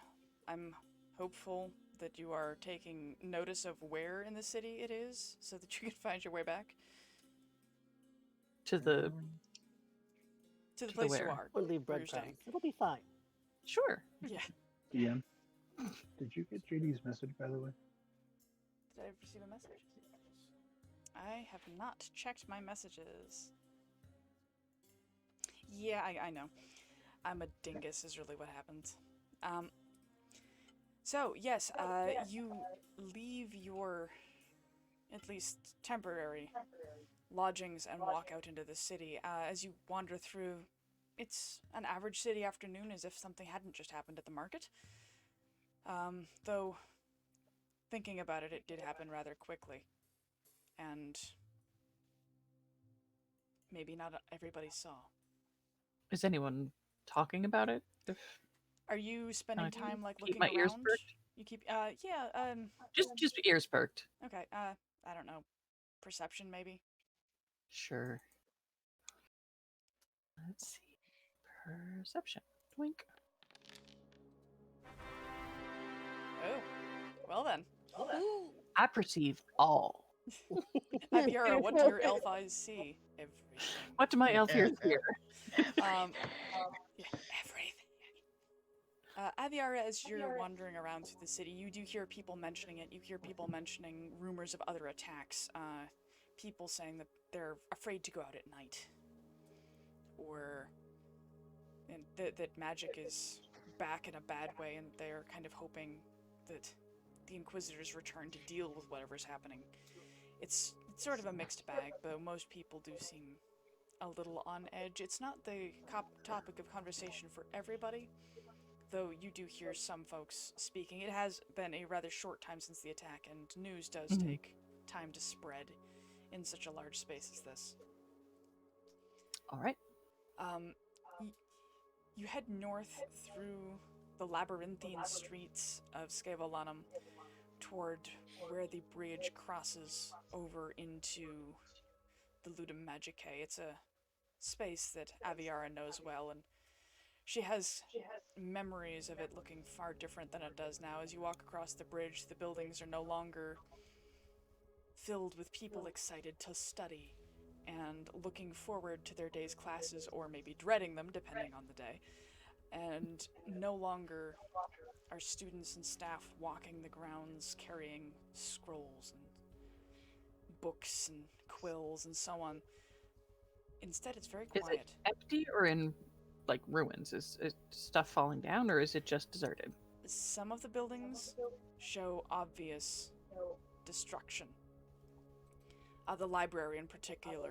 I'm hopeful that you are taking notice of where in the city it is so that you can find your way back To the to the To the place you where? are. Or leave where you're staying. breadcrumbs. It'll be fine. sure. Yeah. DM, did you get JD's message, by the way? Did I receive a message? I have not checked my messages. Yeah, I know. I'm a dingus is really what happens. So, yes, you leave your, at least temporary, lodgings and walk out into the city. As you wander through, it's an average city afternoon, as if something hadn't just happened at the market. Though, thinking about it, it did happen rather quickly. And maybe not everybody saw. Is anyone talking about it? If Are you spending Can I time, like, keep looking my ears around? perked? You keep, yeah, just ears perked. okay, I don't know. Perception, maybe? Sure. Let's see. Perception. Twink. Oh, well then. I perceive all. Abiara, what do your elf eyes see? Everything. What do my elf ears hear? Yeah, everything. Aviara, as you're wandering around through the city, you do hear people mentioning it. You hear people mentioning rumors of other attacks. People saying that they're afraid to go out at night. Or that magic is back in a bad way, and they're kind of hoping that the Inquisitors return to deal with whatever's happening. It's sort of a mixed bag, but most people do seem a little on edge. It's not the topic of conversation for everybody, though you do hear some folks speaking. It has been a rather short time since the attack, and news does take time to spread in such a large space as this. All right. You head north through the labyrinthine streets of Scaevolanum toward where the bridge crosses over into the Ludum Magicae. It's a space that Aviara knows well, and she has memories of it looking far different than it does now. As you walk across the bridge, the buildings are no longer filled with people excited to study and looking forward to their day's classes, or maybe dreading them, depending on the day. And no longer are students and staff walking the grounds carrying scrolls and books and quills and so on. Instead, it's very Is quiet. it empty or in like ruins? Is it stuff falling down or is it just deserted? Some of the buildings show obvious destruction. The library in particular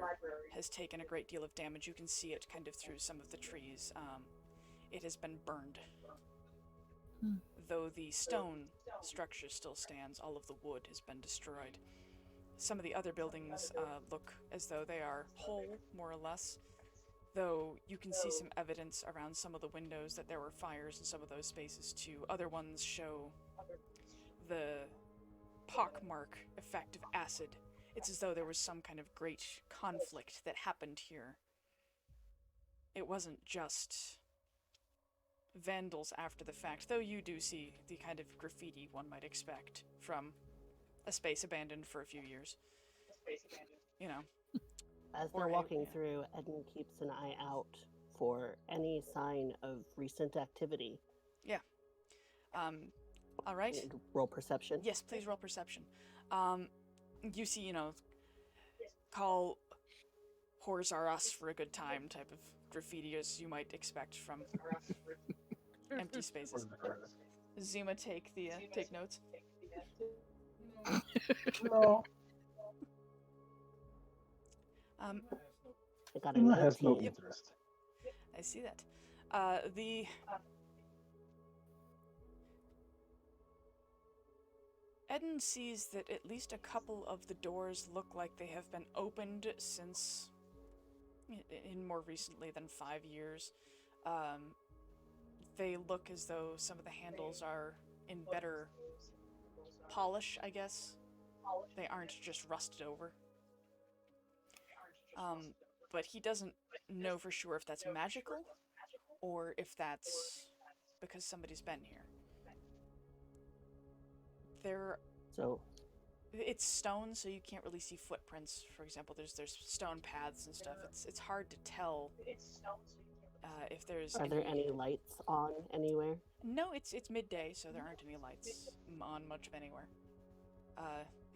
has taken a great deal of damage. You can see it kind of through some of the trees. It has been burned. Though the stone structure still stands, all of the wood has been destroyed. some of the other buildings look as though they are whole, more or less. Though you can see some evidence around some of the windows that there were fires in some of those spaces too. Other ones show the pockmark effect of acid. It's as though there was some kind of great conflict that happened here. It wasn't just vandals after the fact, though you do see the kind of graffiti one might expect from a space abandoned for a few years. You know. As they're walking through, Eden keeps an eye out for any sign of recent activity. Yeah. All right. Roll perception. Yes, please roll perception. You see, call whores are us for a good time type of graffiti as you might expect from empty spaces. Zima, take notes. No. I got a Zima has no 19. interest. I see that. Eden sees that at least a couple of the doors look like they have been opened since, in more recently than 5 years. They look as though some of the handles are in better polish, I guess. They aren't just rusted over. But he doesn't know for sure if that's magical or if that's because somebody's been here. It's stone, so you can't really see footprints. For example, there's stone paths and stuff. It's hard to tell if there's. Are there any lights on anywhere? No, it's midday, so there aren't any lights on much of anywhere.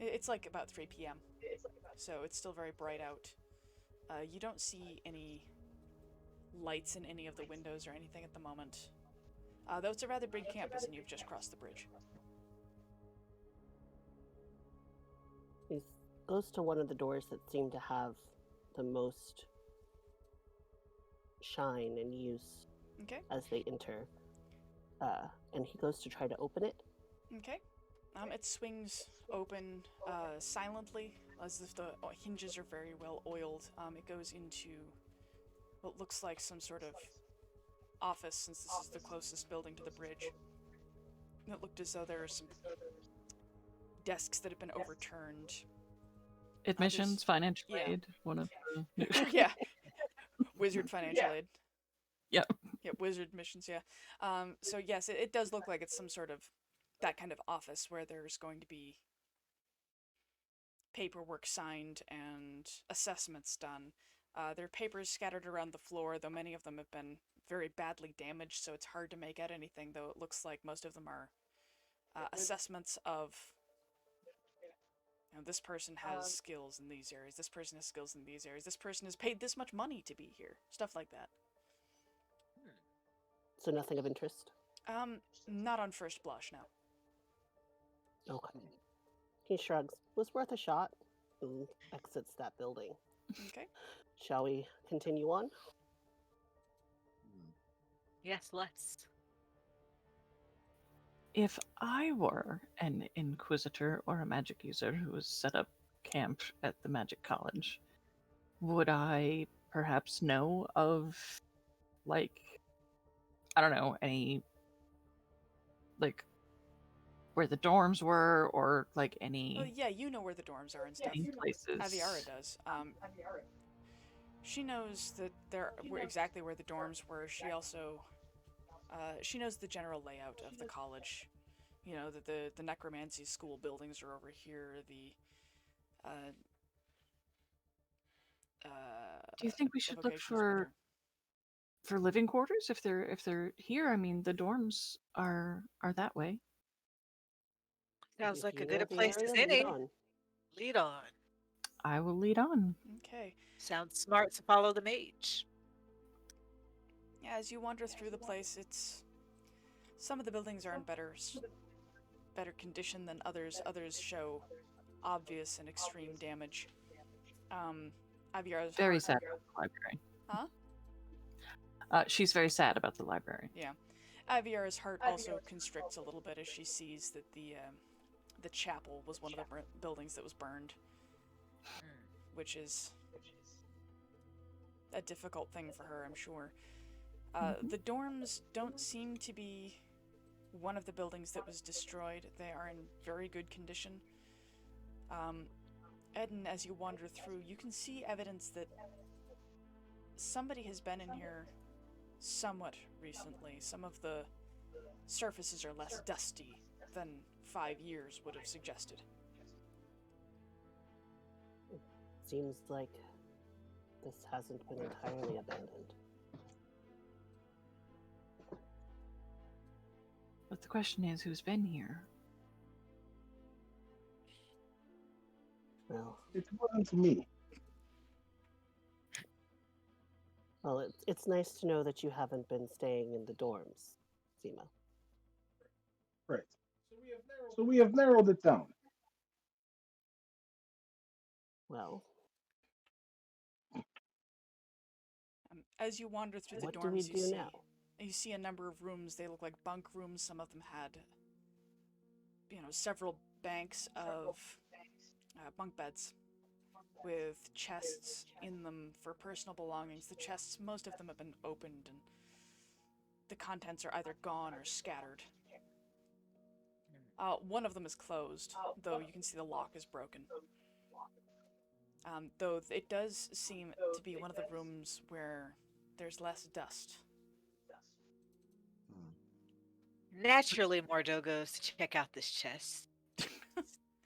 It's like about 3 p.m. So it's still very bright out. You don't see any lights in any of the windows or anything at the moment. Though it's a rather big campus and you've just crossed the bridge. He goes to one of the doors that seem to have the most shine and use as they enter. And he goes to try to open it. Okay. It swings open silently, as if the hinges are very well oiled. It goes into what looks like some sort of office, since this is the closest building to the bridge. It looked as though there are some desks that have been overturned. Admissions, financial aid, one of the... Yeah. Wizard financial aid. Yep. Yep, wizard missions, yeah. So yes, it does look like it's some sort of that kind of office where there's going to be paperwork signed and assessments done. There are papers scattered around the floor, though many of them have been very badly damaged, so it's hard to make out anything, though it looks like most of them are assessments of, this person has skills in these areas, this person has skills in these areas, this person has paid this much money to be here, stuff like that. So nothing of interest? Not on first blush, no. Okay. He shrugs. Was worth a shot and exits that building. Okay. Shall we continue on? Yes, let's. If I were an inquisitor or a magic user who has set up camp at the magic college, would I perhaps know of, like, I don't know, any, like, where the dorms were, or like any... Well, yeah, you know where the dorms are and stuff. places. Aviara does. She knows that exactly where the dorms were. She also, she knows the general layout of the college. You know, that the necromancy school buildings are over here. Do you think we should look for living quarters if they're here? I mean, the dorms are that way. Sounds If like you a know good the place area, as lead any. on. Lead on. I will lead on. Okay. Sounds smart to follow the mage. Yeah, as you wander through the place, some of the buildings are in better condition than others. Others show obvious and extreme damage. Aviara's very sad about the library. Huh? She's very sad about the library. Yeah. Aviara's heart also constricts a little bit as she sees that the chapel was one of the buildings that was burned. which is a difficult thing for her, I'm sure. The dorms don't seem to be one of the buildings that was destroyed. They are in very good condition. Eden, as you wander through, you can see evidence that somebody has been in here somewhat recently. Some of the surfaces are less dusty than 5 years would have suggested. Seems like this hasn't been entirely abandoned. But the question is, who's been here? Well, It wasn't me. well, it's nice to know that you haven't been staying in the dorms, Zima. Right. So we have narrowed it down. Well, As you wander through the what dorms, do we do now? You see a number of rooms. They look like bunk rooms. Some of them had, several banks of bunk beds with chests in them for personal belongings. The chests, most of them have been opened, and the contents are either gone or scattered. One of them is closed, though you can see the lock is broken. Though it does seem to be one of the rooms where there's less dust. Naturally, Mordo goes to check out this chest.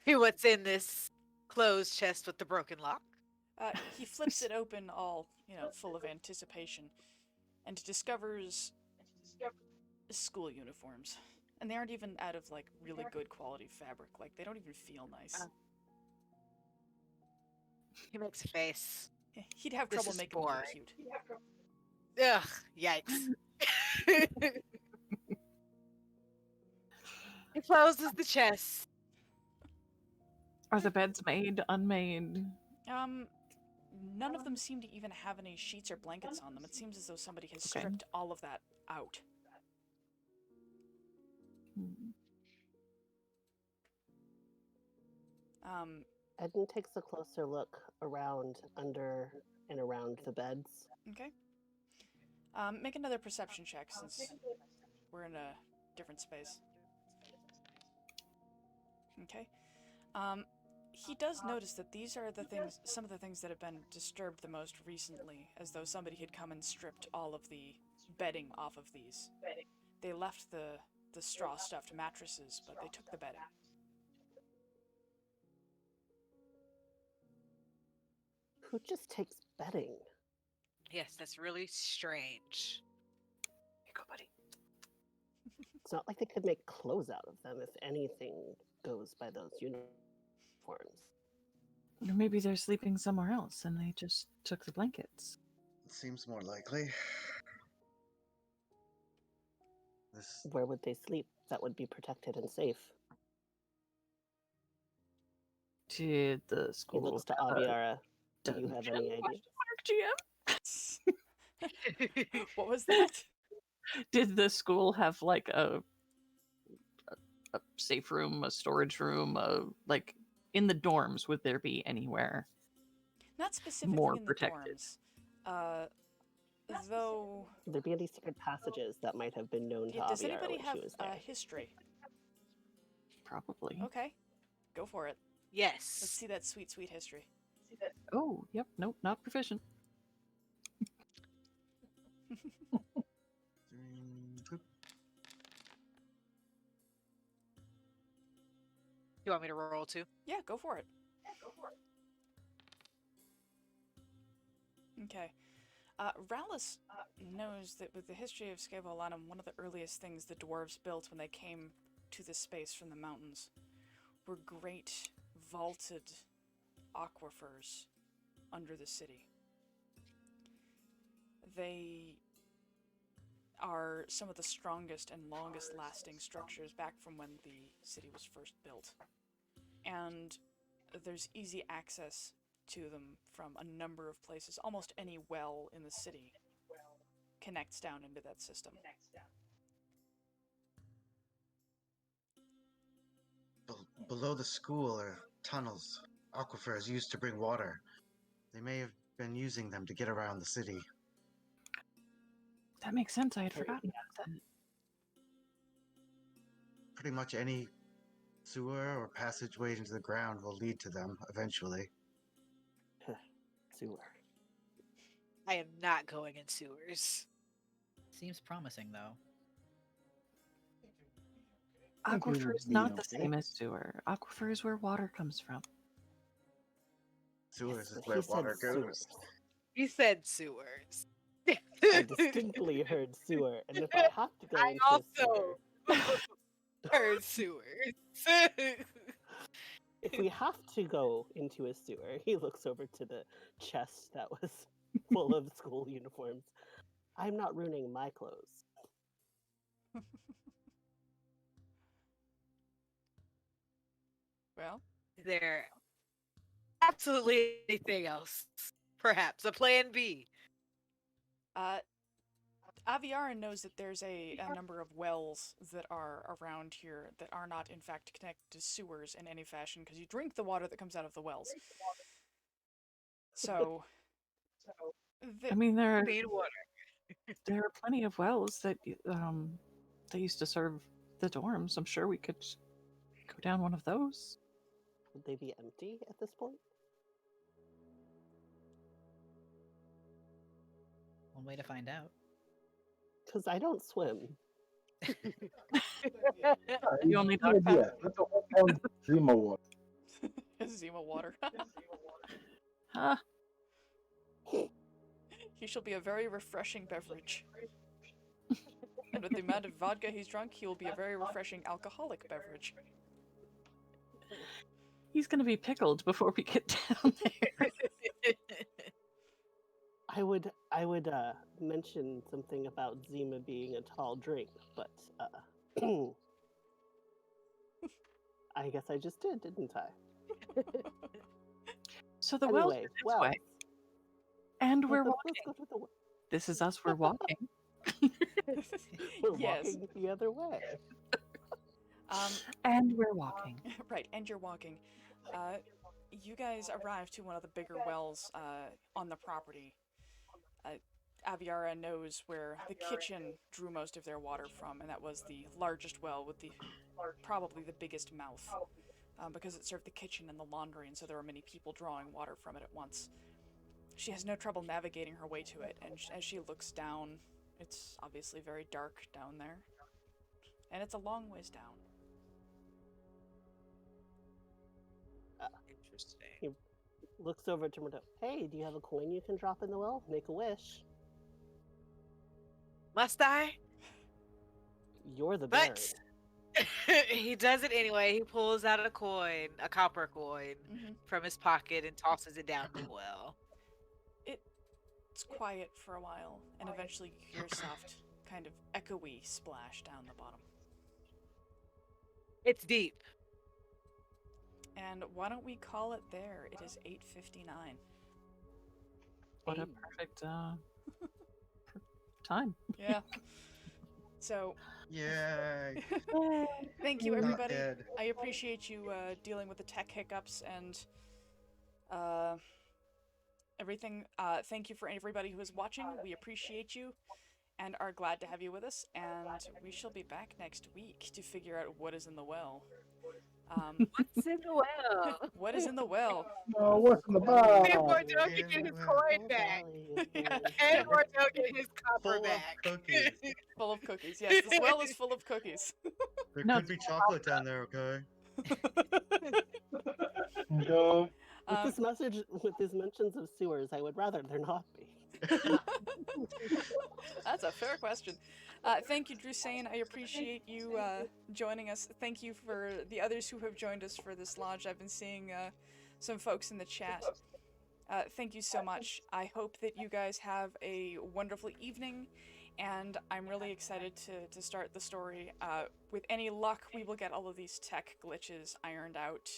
See what's in this closed chest with the broken lock. He flips it open, all full of anticipation, and discovers school uniforms. And they aren't even out of really good quality fabric. Like, they don't even feel nice. He makes a face. He'd have This trouble is making boring. them cute. Ugh, yikes. He closes the chest. Are the beds made, unmade? None of them seem to even have any sheets or blankets on them. It seems as though somebody has Okay. stripped all of that out. Eden takes a closer look around, under, and around the beds. Okay. Make another perception check, since we're in a different space. Okay. He does notice that these are some of the things that have been disturbed the most recently, as though somebody had come and stripped all of the bedding off of these. They left the straw-stuffed mattresses, but they took the bedding. Who just takes bedding? Yes, that's really strange. Here you go, buddy. It's not like they could make clothes out of them if anything goes by those uniforms. Or maybe they're sleeping somewhere else and they just took the blankets. Seems more likely. This Where would they sleep that would be protected and safe? Did the He school looks to have a Aviara. Do you have any idea? GM? What was that? Did the school have like a safe room, a storage room, like in the dorms? Would there be anywhere Not specifically more in the protected? dorms. Though... Would there be any secret passages that might have been known to does Aviara anybody when have she was there? history? Probably. Okay. Go for it. Yes. Let's see that sweet, sweet history. Oh, yep. Nope, not proficient. You want me to roll too? Yeah, go for it. Okay. Rallus knows that with the history of Scaevolanum, one of the earliest things the dwarves built when they came to this space from the mountains were great vaulted aquifers under the city. They are some of the strongest and longest lasting structures back from when the city was first built. And there's easy access to them from a number of places. Almost any well in the city connects down into that system. below the school are tunnels aquifers used to bring water. They may have been using them to get around the city. That makes sense. I had Very forgotten about that. Pretty much any sewer or passageway into the ground will lead to them eventually. Sewer. I am not going in sewers. Seems promising, though. I think it Aquifer would is be not the okay. same as sewer. Aquifer is where water comes from. Sewers Yes, is but where he said water goes. sewers. You said sewers. I distinctly heard sewer, and if I have to go I into a sewer, also heard sewers. if we have to go into a sewer, he looks over to the chest that was full of school uniforms. I'm not ruining my clothes. Well, Is there absolutely anything else? Perhaps a plan B. Aviara knows that there's a number of wells that are around here that are not, in fact, connected to sewers in any fashion, because you drink the water that comes out of the wells. So, I mean, there Clean water. are plenty of wells that they used to serve the dorms. I'm sure we could go down one of those. Would they be empty at this point? One way to find out. Because I don't swim. You only Good talk about idea. Let the whole town Zima water. Zima water. Huh? He shall be a very refreshing beverage. And with the amount of vodka he's drunk, he will be a very refreshing alcoholic beverage. He's gonna be pickled before we get down there. I would mention something about Zima being a tall drink, but I guess I just did, didn't I? So the wells Anyway, are this well, way, and we're let's walking. go to the. This is us. We're walking. We're Yes. walking the other way. And we're walking. Right, and you're walking. You guys arrive to one of the bigger wells on the property. Aviara knows where the kitchen drew most of their water from, and that was the largest well with probably the biggest mouth, because it served the kitchen and the laundry, and so there were many people drawing water from it at once. She has no trouble navigating her way to it, and as she looks down, it's obviously very dark down there, and it's a long ways down. Interesting. Looks over to Mordo. Hey, do you have a coin you can drop in the well? Make a wish. Must I? You're the Baron. But he does it anyway. He pulls out a coin, a copper coin, from his pocket and tosses it down the well. It's quiet for a while, and eventually you hear a soft, kind of echoey splash down the bottom. It's deep. And why don't we call it there? It is 8:59. What a perfect time. Yeah. So, Yay! thank you, Not everybody. dead. I appreciate you dealing with the tech hiccups and everything. Thank you for everybody who is watching. We appreciate you and are glad to have you with us. And we shall be back next week to figure out what is in the well. What's in the well? What is in the well? Oh, what's in the box? And Mordo can get his coin back. And Mordo get his copper Full of back. cookies. Full of cookies. Yes, this well is full of cookies. There No, could be chocolate down there, okay? No. With these mentions of sewers, I would rather there not be. That's a fair question. Thank you, Drusane. I appreciate you joining us. Thank you for the others who have joined us for this lodge. I've been seeing some folks in the chat. Thank you so much. I hope that you guys have a wonderful evening, and I'm really excited to start the story. With any luck, we will get all of these tech glitches ironed out.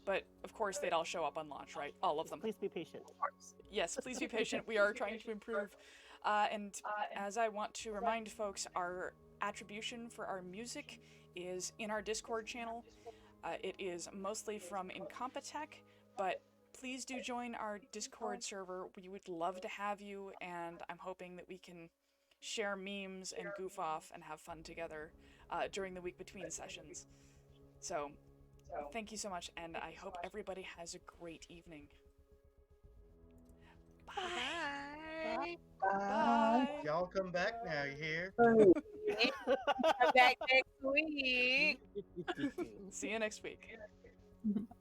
But, of course, they'd all show up on launch, right? All of them. Please be patient. Yes, please be patient. We are trying to improve. And as I want to remind folks, our attribution for our music is in our Discord channel. It is mostly from Incompetech, But please do join our Discord server. We would love to have you, and I'm hoping that we can share memes and goof off and have fun together during the week between sessions. So, thank you so much, and I hope everybody has a great evening. Bye. Bye. Bye. Y'all come back now, you hear? Come back next week. See you next week.